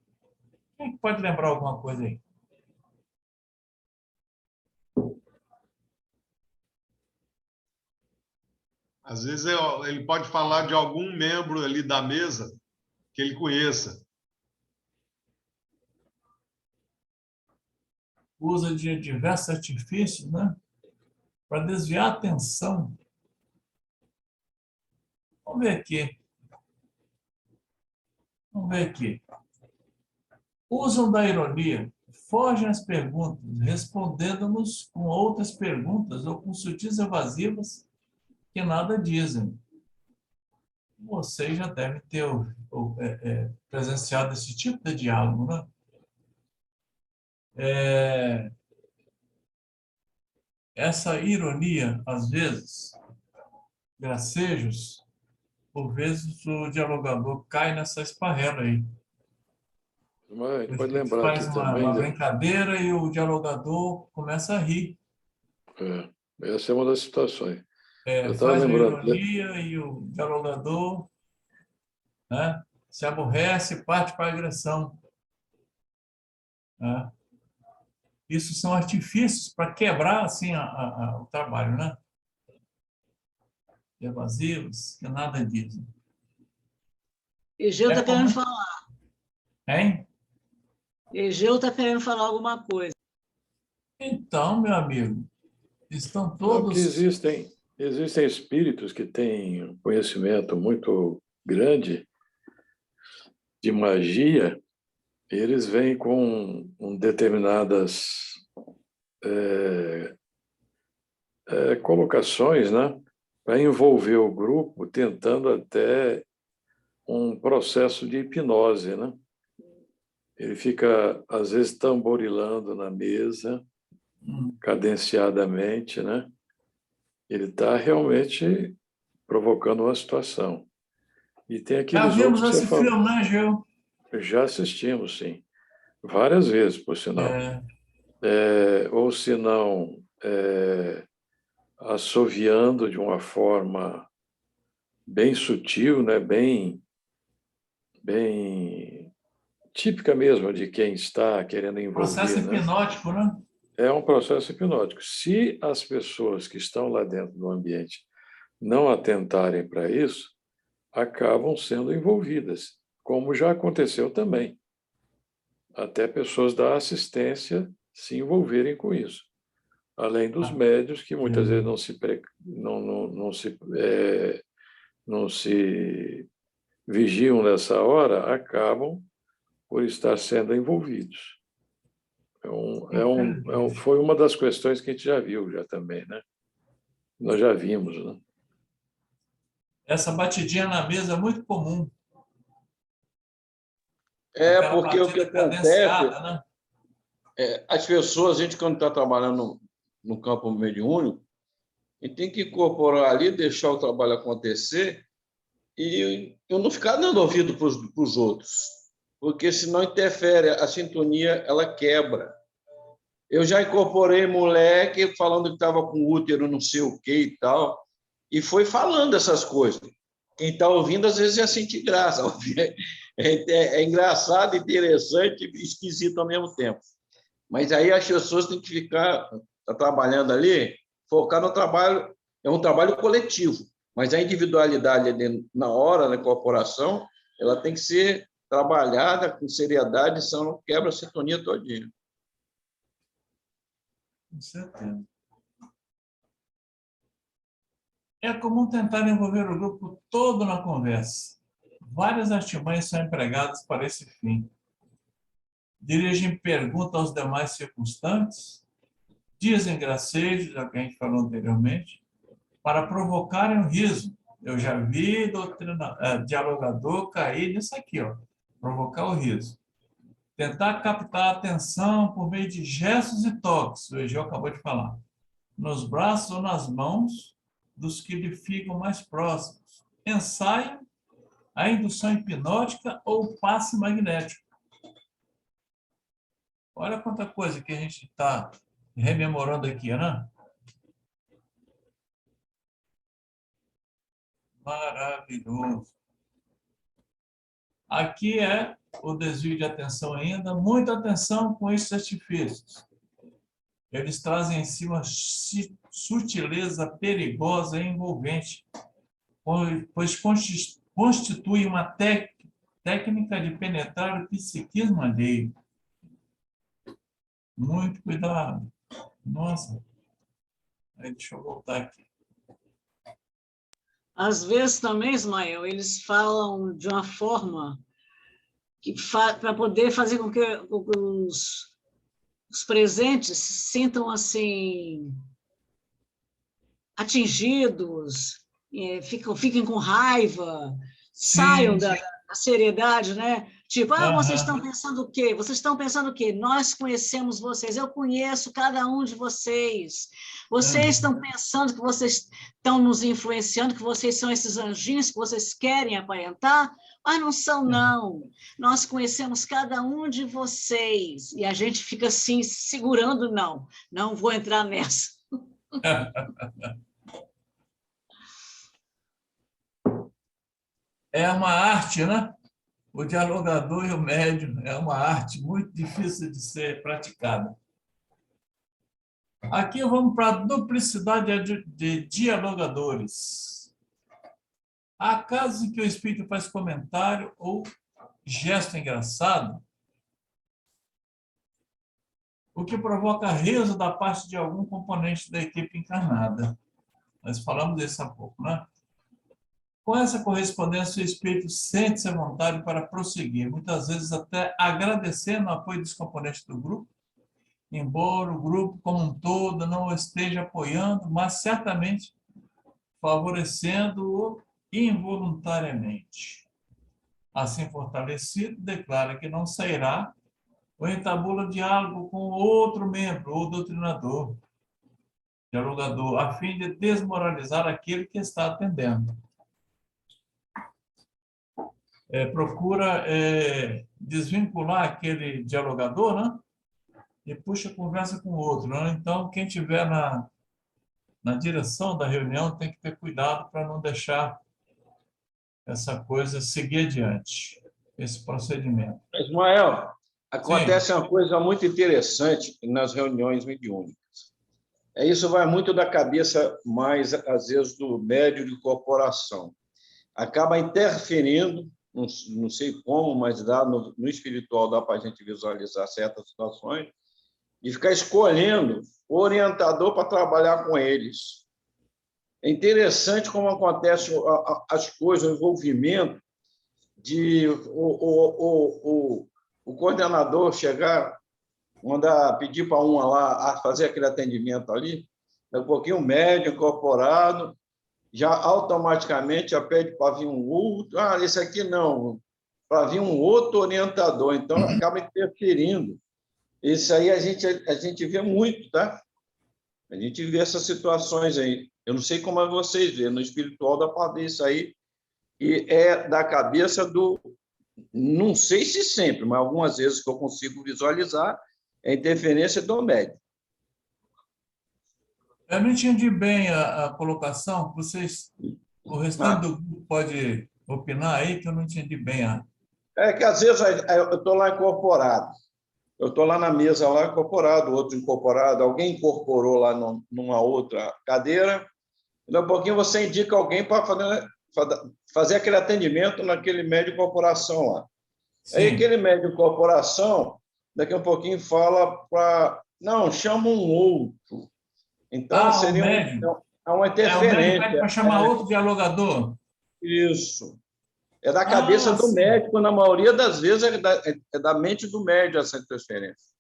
Quem pode lembrar alguma coisa aí? Às vezes ele pode falar de algum membro ali da mesa que ele conheça. Usa de diversos artifícios, né? Para desviar a atenção. Vamos ver aqui. Vamos ver aqui. Usam da ironia, fogem às perguntas, respondendo-nos com outras perguntas ou com sutis evasivas que nada dizem. Vocês já devem ter presenciado esse tipo de diálogo, né? Essa ironia, às vezes, gracejos, por vezes o dialogador cai nessa esparrela aí. Mas pode lembrar faz aqui uma também. brincadeira e o dialogador começa a rir. Essa é uma das situações. Eu estava Faz uma lembrando. ironia e o dialogador, né, se aborrece e parte para a agressão. Né? Isso são artifícios para quebrar assim, o trabalho, né? Evasivos, que nada dizem. Egeu está querendo falar. Hein? Egeu está querendo falar alguma coisa. Então, meu amigo, estão todos... Porque existem espíritos que têm um conhecimento muito grande de magia, eles vêm com determinadas colocações, né, para envolver o grupo, tentando até um processo de hipnose, né? Ele fica, às vezes, tamborilando na mesa, cadenciadamente, né? Ele está realmente provocando uma situação. E tem aqueles Já outros vimos que esse filme, né, Gil? Já assistimos, sim. Várias vezes, por sinal. Ou, se não, assoviando de uma forma bem sutil, né? bem típica mesmo de quem está querendo envolver. Processo hipnótico, né? É um processo hipnótico. Se as pessoas que estão lá dentro do ambiente não atentarem para isso, acabam sendo envolvidas, como já aconteceu também. Até pessoas da assistência se envolverem com isso. Além dos médios, que muitas vezes não se vigiam nessa hora, acabam por estar sendo envolvidos. Foi uma das questões que a gente já viu já também, né? Nós já vimos, né? Essa batidinha na mesa é muito comum. Porque o que acontece, né? As pessoas, a gente quando está trabalhando no campo mediúnico, a gente tem que incorporar ali, deixar o trabalho acontecer e eu não ficar dando ouvido para os outros, porque senão interfere, a sintonia ela quebra. Eu já incorporei moleque falando que estava com útero não sei o que e tal, e foi falando essas coisas. Quem está ouvindo, às vezes, já sente graça. É engraçado, interessante e esquisito ao mesmo tempo. Mas aí as pessoas têm que ficar trabalhando ali, focar no trabalho, é um trabalho coletivo, mas a individualidade ali, na hora, na corporação, ela tem que ser trabalhada com seriedade, senão não quebra a sintonia todinha. Com certeza. É comum tentar envolver o grupo todo na conversa. Várias artimanhas são empregadas para esse fim. Dirigem perguntas aos demais circunstantes, dizem gracejos, já que a gente falou anteriormente, para provocarem o riso. Eu já vi dialogador cair nisso aqui, ó, provocar o riso. Tentar captar a atenção por meio de gestos e toques, o Egeu acabou de falar, nos braços ou nas mãos dos que lhe ficam mais próximos. Ensaio a indução hipnótica ou o passe magnético. Olha quanta coisa que a gente está rememorando aqui, né? Maravilhoso. Aqui é o desvio de atenção ainda. Muita atenção com esses artifícios. Eles trazem em si uma sutileza perigosa e envolvente, pois constitui uma técnica de penetrar o psiquismo alheio. Muito cuidado. Nossa. Aí, deixa eu voltar aqui. Às vezes também, Ismael, eles falam de uma forma que para poder fazer com que os presentes se sintam assim atingidos, fiquem com raiva, saiam da seriedade, né? Tipo, vocês estão pensando o quê? Vocês estão pensando o quê? Nós conhecemos vocês, eu conheço cada um de vocês. Vocês estão pensando que vocês estão nos influenciando, que vocês são esses anjinhos que vocês querem aparentar? Mas não são, não. Nós conhecemos cada um de vocês. E a gente fica assim, segurando, não vou entrar nessa. É uma arte, né? O dialogador e o médium é uma arte muito difícil de ser praticada. Aqui vamos para a duplicidade de dialogadores. Há casos em que o espírito faz comentário ou gesto engraçado, o que provoca riso da parte de algum componente da equipe encarnada. Nós falamos disso há pouco, né? Com essa correspondência, o espírito sente-se à vontade para prosseguir, muitas vezes até agradecendo o apoio dos componentes do grupo, embora o grupo como um todo não o esteja apoiando, mas certamente favorecendo-o involuntariamente. Assim fortalecido, declara que não sairá ou entabula diálogo com outro membro ou doutrinador, dialogador, a fim de desmoralizar aquele que está atendendo. Procura desvincular aquele dialogador, né? E puxa a conversa com o outro, né? Então, quem estiver na direção da reunião tem que ter cuidado para não deixar essa coisa seguir adiante, esse procedimento. Ismael, acontece uma coisa muito interessante nas reuniões mediúnicas. Isso vai muito da cabeça, mais, às vezes, do médium de corporação. Acaba interferindo, não sei como, mas dá no espiritual dá para a gente visualizar certas situações, e ficar escolhendo o orientador para trabalhar com eles. É interessante como acontece as coisas, o envolvimento de o coordenador chegar, mandar pedir para uma lá a fazer aquele atendimento ali, daqui a pouquinho o médium incorporado já automaticamente já pede para vir um outro, esse aqui não, para vir um outro orientador, então acaba interferindo. Isso aí a gente vê muito, tá? A gente vê essas situações aí. Eu não sei como vocês veem, no espiritual dá para ver isso aí, e é da cabeça do... Não sei se sempre, mas algumas vezes que eu consigo visualizar, é a interferência do médium. Eu não entendi bem a colocação. Vocês, o restante do grupo pode opinar aí, que eu não entendi bem. É que, às vezes, eu estou lá incorporado. Eu estou lá na mesa, lá incorporado, outro incorporado, alguém incorporou lá numa outra cadeira, e daqui a pouquinho você indica alguém para fazer aquele atendimento naquele médio de incorporação lá. Aí Sim. aquele médio de incorporação, daqui a pouquinho fala para... Não, chama um outro. Então, O seria médium. uma O médium interferência. pede para chamar outro dialogador. Isso. É da cabeça do sim. médico, na maioria das vezes é da mente do médico essa interferência.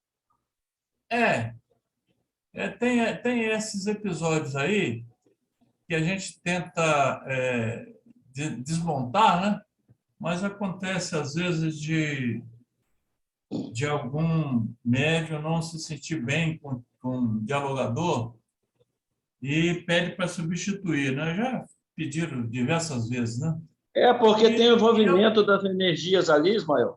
Tem esses episódios aí que a gente tenta desmontar, né? Mas acontece, às vezes, de algum médium não se sentir bem com o dialogador e pede para substituir, né? Já pediram diversas vezes, né? É porque tem o E envolvimento das energias ali, Ismael,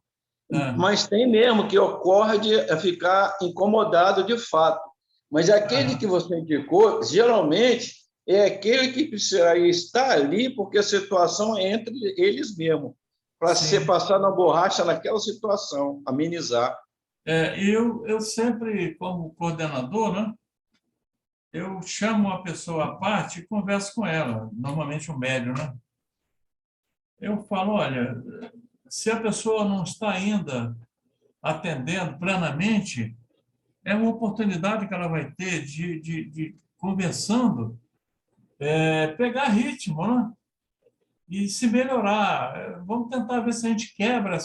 Ah, mas tem mesmo que ocorre de ficar incomodado de fato. Mas aquele que aham, você indicou, geralmente, é aquele que precisaria estar ali porque a situação é entre eles mesmos, para ser sim. passar na borracha naquela situação, amenizar. Eu sempre, como coordenador, né? Eu chamo a pessoa à parte e converso com ela, normalmente o médium, né? Eu falo, olha, se a pessoa não está ainda atendendo plenamente, é uma oportunidade que ela vai ter de conversando, pegar ritmo, né? E se melhorar. Vamos tentar ver se a gente quebra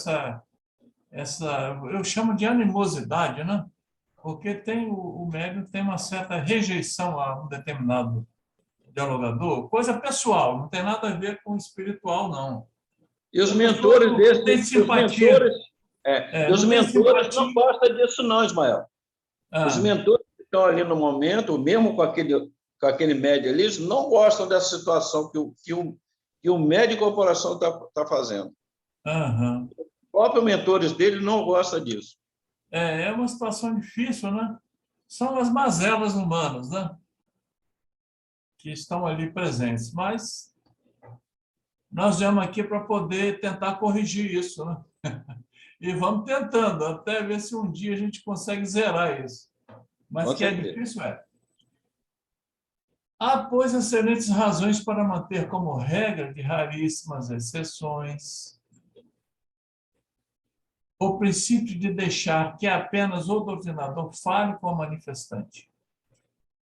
eu chamo de animosidade, né? Porque o médium tem uma certa rejeição a um determinado dialogador, coisa pessoal, não tem nada a ver com espiritual, não. E os A pessoa mentores não tem desse, os simpatia, mentores, e os não tem mentores não simpatia. gostam disso não, Ismael. Os Ah, mentores que estão ali no momento, mesmo com aquele médio ali, eles não gostam dessa situação que o médio de corporação está fazendo. aham. Os próprios mentores dele não gostam disso. É uma situação difícil, né? São as mazelas humanas, né? Que estão ali presentes. Mas nós viemos aqui para poder tentar corrigir isso, né? E vamos tentando, até ver se um dia a gente consegue zerar isso. Mas Com que é certeza. difícil, é. Há, pois, excelentes razões para manter como regra, de raríssimas exceções, o princípio de deixar que apenas o doutrinador fale com o manifestante.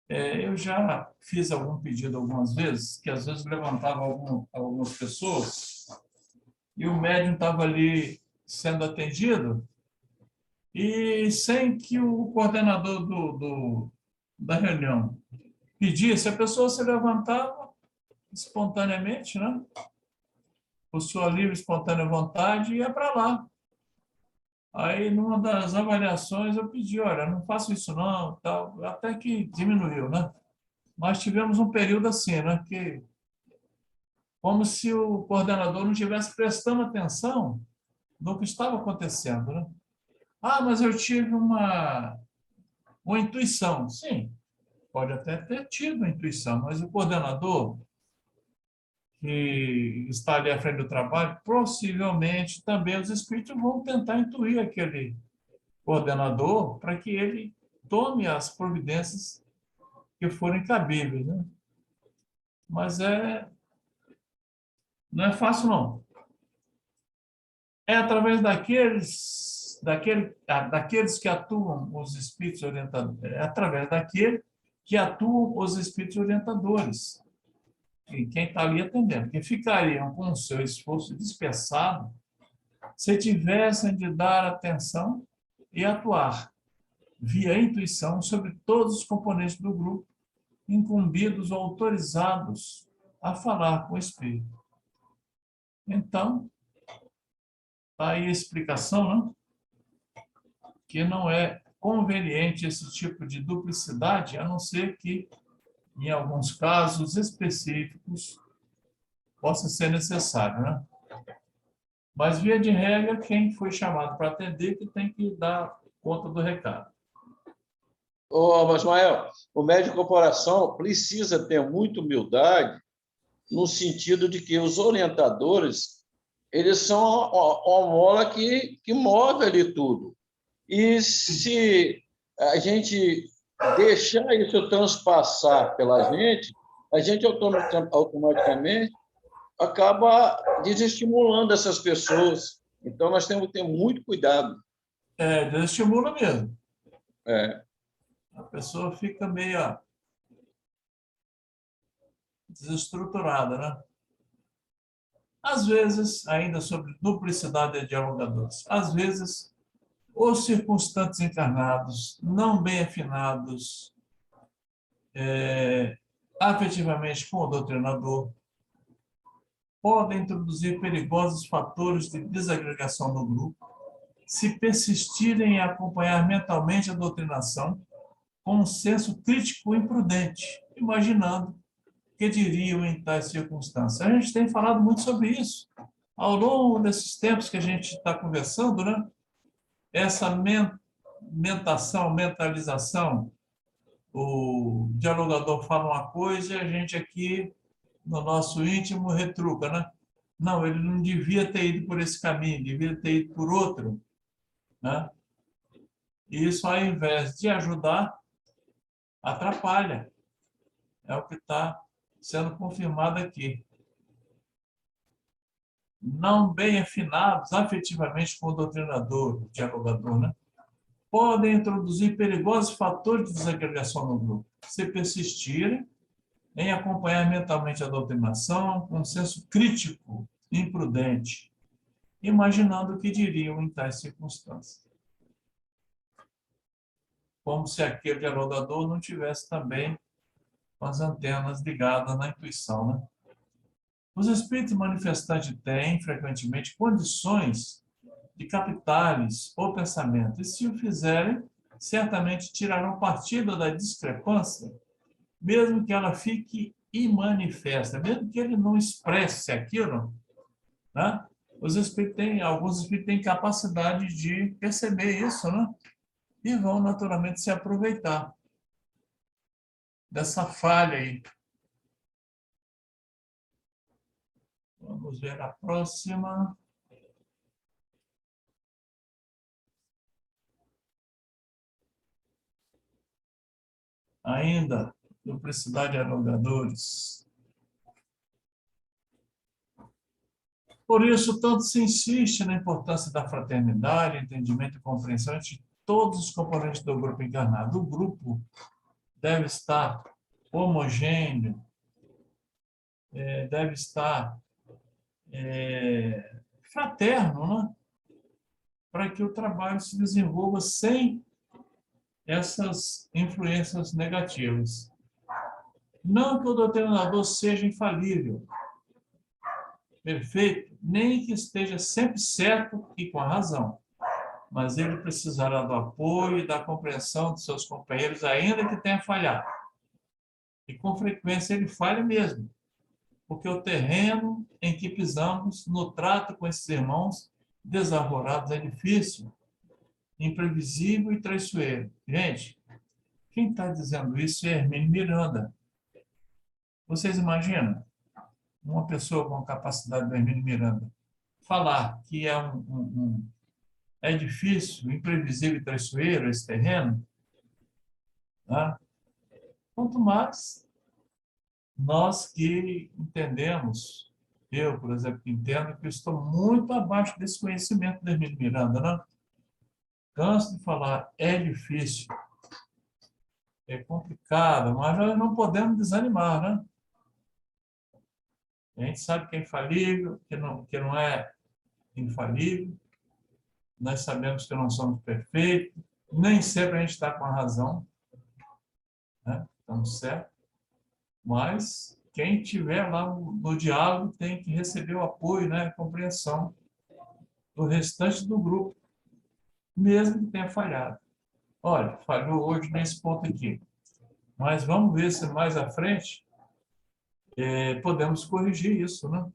Eu já fiz algum pedido algumas vezes, que às vezes levantava algumas pessoas, e o médium estava ali sendo atendido, e sem que o coordenador da reunião pedisse, a pessoa se levantava espontaneamente, né? Por sua livre e espontânea vontade, e ia para lá. Aí, numa das avaliações, eu pedi, olha, não faço isso não, tal, até que diminuiu, né? Mas tivemos um período assim, né? Que, como se o coordenador não estivesse prestando atenção no que estava acontecendo, né? Ah, mas eu tive uma intuição. Sim, pode até ter tido uma intuição, mas o coordenador que está ali à frente do trabalho, possivelmente também os espíritos vão tentar intuir aquele coordenador para que ele tome as providências que forem cabíveis, né? Mas não é fácil, não. É através daqueles que atuam os espíritos orientadores, é através daquele que atuam os espíritos orientadores, e quem está ali atendendo, que ficariam com o seu esforço dispersado se tivessem de dar atenção e atuar via intuição sobre todos os componentes do grupo, incumbidos ou autorizados a falar com o espírito. Então, está aí a explicação, né? Que não é conveniente esse tipo de duplicidade, a não ser que, em alguns casos específicos, possa ser necessário, né? Mas, via de regra, quem foi chamado para atender que tem que dar conta do recado. Mas, Ismael, o médico de corporação precisa ter muita humildade no sentido de que os orientadores, eles são a mola que move ali tudo. E se a gente deixar isso transpassar pela gente, a gente automaticamente acaba desestimulando essas pessoas. Então, nós temos que ter muito cuidado. Desestimula mesmo. É. A pessoa fica meio desestruturada, né? Às vezes, ainda sobre duplicidade de dialogadores, às vezes, os circunstantes encarnados, não bem afinados afetivamente com o doutrinador, podem introduzir perigosos fatores de desagregação no grupo, se persistirem em acompanhar mentalmente a doutrinação com um senso crítico imprudente, imaginando que diriam em tais circunstâncias. A gente tem falado muito sobre isso. Ao longo desses tempos que a gente está conversando, né? Essa mentalização, o dialogador fala uma coisa e a gente aqui, no nosso íntimo, retruca, né? Não, ele não devia ter ido por esse caminho, devia ter ido por outro, né? E isso, ao invés de ajudar, atrapalha. É o que está sendo confirmado aqui. Não bem afinados afetivamente com o doutrinador, o dialogador, né? Podem introduzir perigosos fatores de desagregação no grupo, se persistirem em acompanhar mentalmente a doutrinação com um senso crítico, imprudente, imaginando o que diriam em tais circunstâncias. Como se aquele dialogador não tivesse também com as antenas ligadas na intuição, né? Os espíritos manifestantes têm, frequentemente, condições de captá-los ou pensamento, e se o fizerem, certamente tirarão partido da discrepância, mesmo que ela fique imanifesta, mesmo que ele não expresse aquilo, né? Alguns espíritos têm capacidade de perceber isso, né? E vão naturalmente se aproveitar dessa falha aí. Vamos ver a próxima. Ainda, duplicidade de dialogadores. Por isso, tanto se insiste na importância da fraternidade, entendimento e compreensão entre todos os componentes do grupo encarnado. O grupo deve estar homogêneo, deve estar fraterno, né? Para que o trabalho se desenvolva sem essas influências negativas. Não que o doutrinador seja infalível, perfeito, nem que esteja sempre certo e com a razão, mas ele precisará do apoio e da compreensão de seus companheiros, ainda que tenha falhado. E com frequência ele falha mesmo, porque o terreno em que pisamos no trato com esses irmãos desarvorados é difícil, imprevisível e traiçoeiro. Gente, quem está dizendo isso é Hermínio Miranda. Vocês imaginam uma pessoa com a capacidade do Hermínio Miranda falar que é difícil, imprevisível e traiçoeiro esse terreno? Tá? Quanto mais nós que entendemos, eu, por exemplo, que entendo que eu estou muito abaixo desse conhecimento do Hermínio Miranda, né? Canso de falar, é difícil, é complicado, mas nós não podemos desanimar, né? A gente sabe que é infalível, que não é infalível, nós sabemos que não somos perfeitos, nem sempre a gente está com a razão, né? Estamos certos, mas quem estiver lá no diálogo tem que receber o apoio, né, a compreensão do restante do grupo, mesmo que tenha falhado. Olha, falhou hoje nesse ponto aqui, mas vamos ver se mais à frente podemos corrigir isso, né?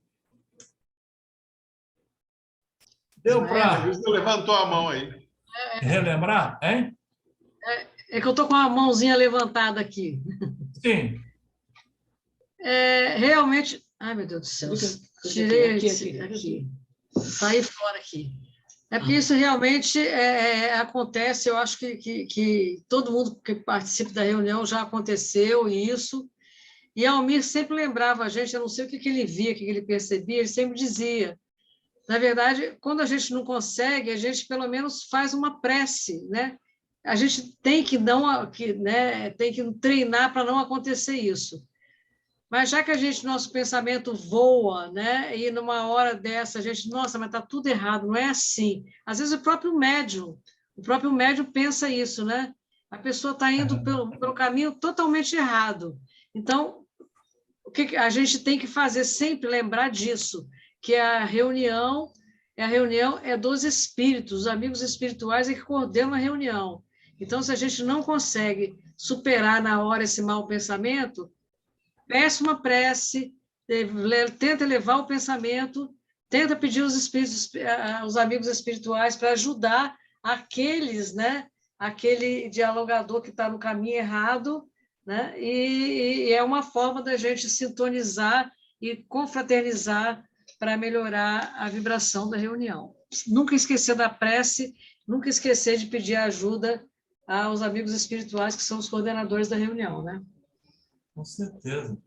Deu para... Você levantou a mão aí. relembrar, hein? É que eu estou com a mãozinha levantada aqui. Sim. Realmente... Ai, meu Deus do céu. Tirei aqui. Saí fora aqui. É porque isso realmente acontece, eu acho que todo mundo que participa da reunião já aconteceu isso, e Almir sempre lembrava a gente, eu não sei o que ele via, o que ele percebia, ele sempre dizia, na verdade, quando a gente não consegue, a gente pelo menos faz uma prece, né? A gente tem que tem que treinar para não acontecer isso. Mas já que nosso pensamento voa, né? E numa hora dessa a gente, nossa, mas está tudo errado, não é assim. Às vezes o próprio médium pensa isso, né? A pessoa está indo pelo caminho totalmente errado. Então, o que a gente tem que fazer sempre lembrar disso, que a reunião é dos espíritos, os amigos espirituais é que coordenam a reunião. Então, se a gente não consegue superar na hora esse mau pensamento, peça uma prece, tenta elevar o pensamento, tenta pedir os espíritos, os amigos espirituais para ajudar aqueles, né? Aquele dialogador que está no caminho errado, né? E é uma forma da gente sintonizar e confraternizar para melhorar a vibração da reunião. Nunca esquecer da prece, nunca esquecer de pedir ajuda aos amigos espirituais, que são os coordenadores da reunião, né? Com certeza.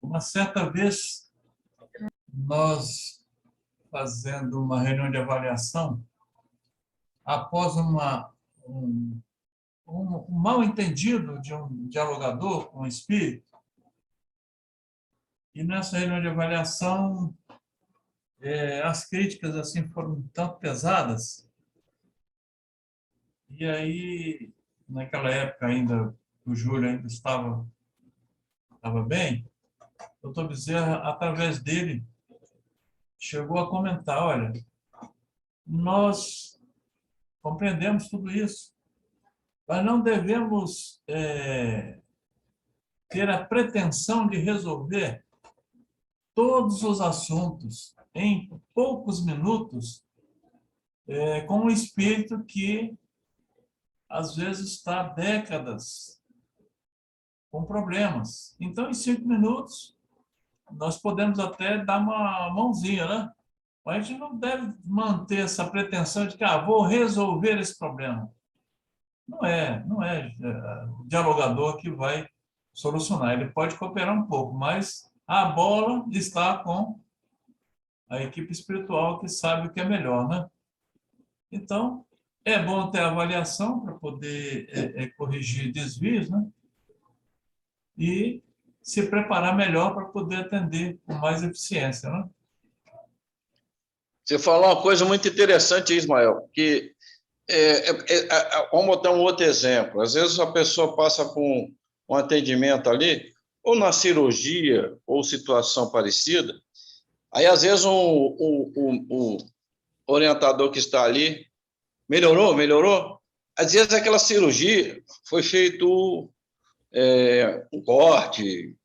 Uma certa vez, nós fazendo uma reunião de avaliação, após um mal-entendido de um dialogador com um espírito, e nessa reunião de avaliação, as críticas assim foram tão pesadas, e aí, naquela época ainda, o Júlio ainda estava bem, o doutor Bezerra, através dele, chegou a comentar, olha, nós compreendemos tudo isso, mas não devemos ter a pretensão de resolver todos os assuntos em poucos minutos com um espírito que, às vezes, está há décadas com problemas. Então, em 5 minutos, nós podemos até dar uma mãozinha, né? Mas a gente não deve manter essa pretensão de que vou resolver esse problema. Não é o dialogador que vai solucionar. Ele pode cooperar um pouco, mas a bola está com a equipe espiritual que sabe o que é melhor, né? Então, é bom ter avaliação para poder corrigir desvios, né? E se preparar melhor para poder atender com mais eficiência, né? Você falou uma coisa muito interessante, Ismael, que vamos botar um outro exemplo. Às vezes a pessoa passa por um atendimento ali, ou na cirurgia, ou situação parecida, aí às vezes um orientador que está ali, melhorou, às vezes aquela cirurgia foi feito um corte,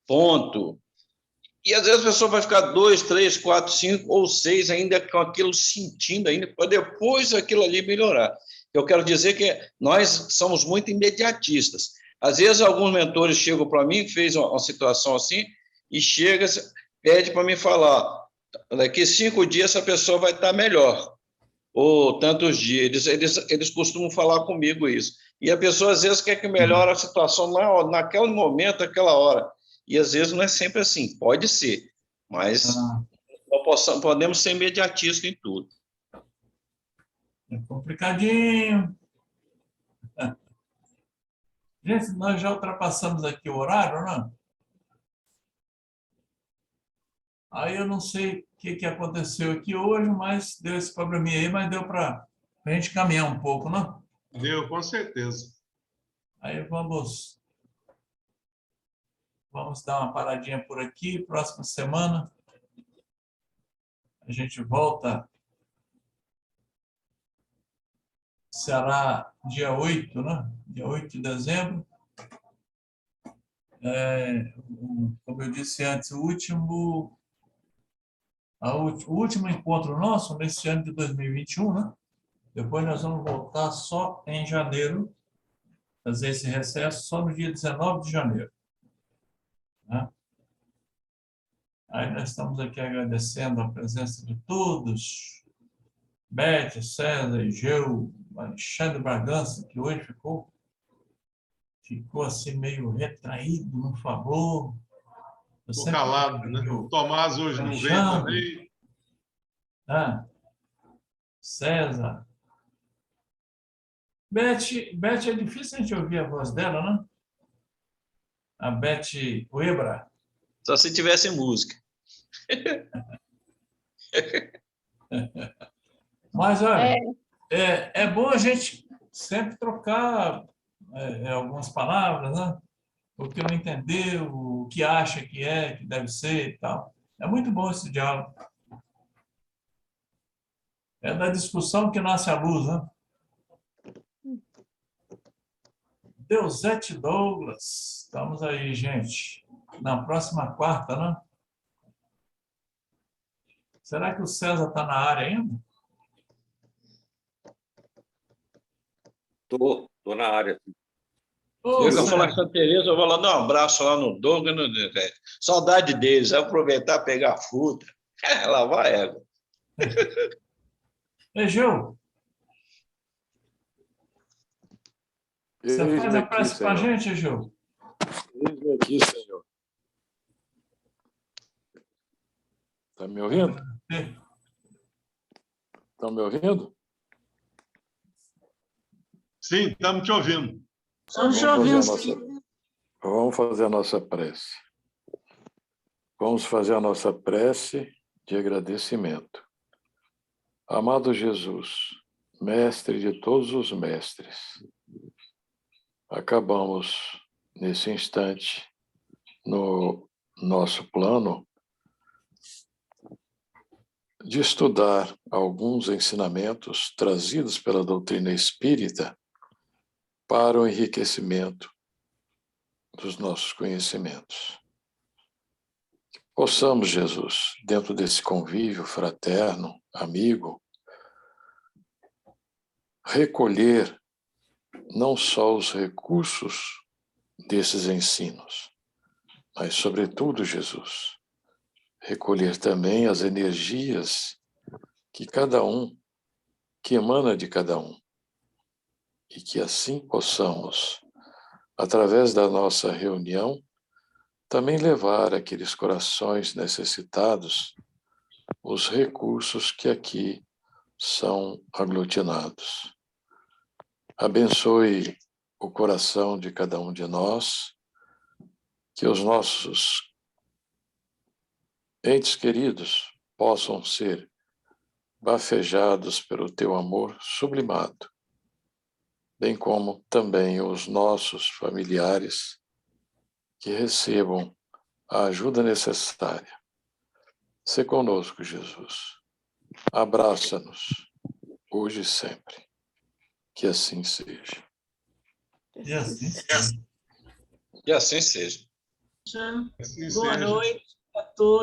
ponto, e às vezes a pessoa vai ficar 2, 3, 4, 5 ou 6 ainda com aquilo sentindo ainda, para depois aquilo ali melhorar. Eu quero dizer que nós somos muito imediatistas. Às vezes alguns mentores chegam para mim, fez uma situação assim, e chega, pede para mim falar, daqui 5 dias essa pessoa vai estar melhor, ou tantos dias. Eles costumam falar comigo isso. E a pessoa às vezes quer que melhore a situação naquele momento, naquela hora. E às vezes não é sempre assim, pode ser, mas podemos ser imediatistas em tudo. É complicadinho. Gente, nós já ultrapassamos aqui o horário, né? Aí eu não sei o que aconteceu aqui hoje, mas deu esse probleminha aí, mas deu para a gente caminhar um pouco, né? Deu, com certeza. Aí vamos dar uma paradinha por aqui. Próxima semana a gente volta. Será dia 8, né? Dia 8 de dezembro. Como eu disse antes, o último encontro nosso nesse ano de 2021, né? Depois nós vamos voltar só em janeiro, fazer esse recesso só no dia 19 de janeiro. Né? Aí nós estamos aqui agradecendo a presença de todos Beth, César, Egeu, Alexandre Bragança, que hoje ficou assim meio retraído no favor. Ficou calado, né? O Tomás hoje não veio também. César. Beth, é difícil a gente ouvir a voz dela, né? A Beth Uebra. Só se tivesse música. Mas, olha, é bom a gente sempre trocar algumas palavras, né? O que não entendeu, o que acha que deve ser e tal. É muito bom esse diálogo. É da discussão que nasce a luz, né? Deusete Douglas. Estamos aí, gente. Na próxima quarta, né? Será que o César está na área ainda? Tô na área. Ô, Eu falar com César. a Tereza, eu vou lá dar um abraço lá no Douglas. Saudade deles, vai aproveitar e pegar a fruta. Lá vai ela. Egeu, você faz a prece para a gente, Egeu? Eis-me aqui, Senhor. Está me ouvindo? Estão me ouvindo? Sim, estamos te ouvindo. Estamos te ouvindo. Vamos fazer a nossa prece. Vamos fazer a nossa prece de agradecimento. Amado Jesus, mestre de todos os mestres, acabamos nesse instante no nosso plano de estudar alguns ensinamentos trazidos pela doutrina espírita para o enriquecimento dos nossos conhecimentos. Possamos, Jesus, dentro desse convívio fraterno, amigo, recolher não só os recursos desses ensinos, mas, sobretudo, Jesus, recolher também as energias que emana de cada um, e que assim possamos, através da nossa reunião, também levar àqueles corações necessitados os recursos que aqui são aglutinados. Abençoe o coração de cada um de nós, que os nossos entes queridos possam ser bafejados pelo teu amor sublimado, bem como também os nossos familiares que recebam a ajuda necessária. Sê conosco, Jesus. Abraça-nos, hoje e sempre. Que assim seja. E assim seja. E assim seja. Boa noite a todos.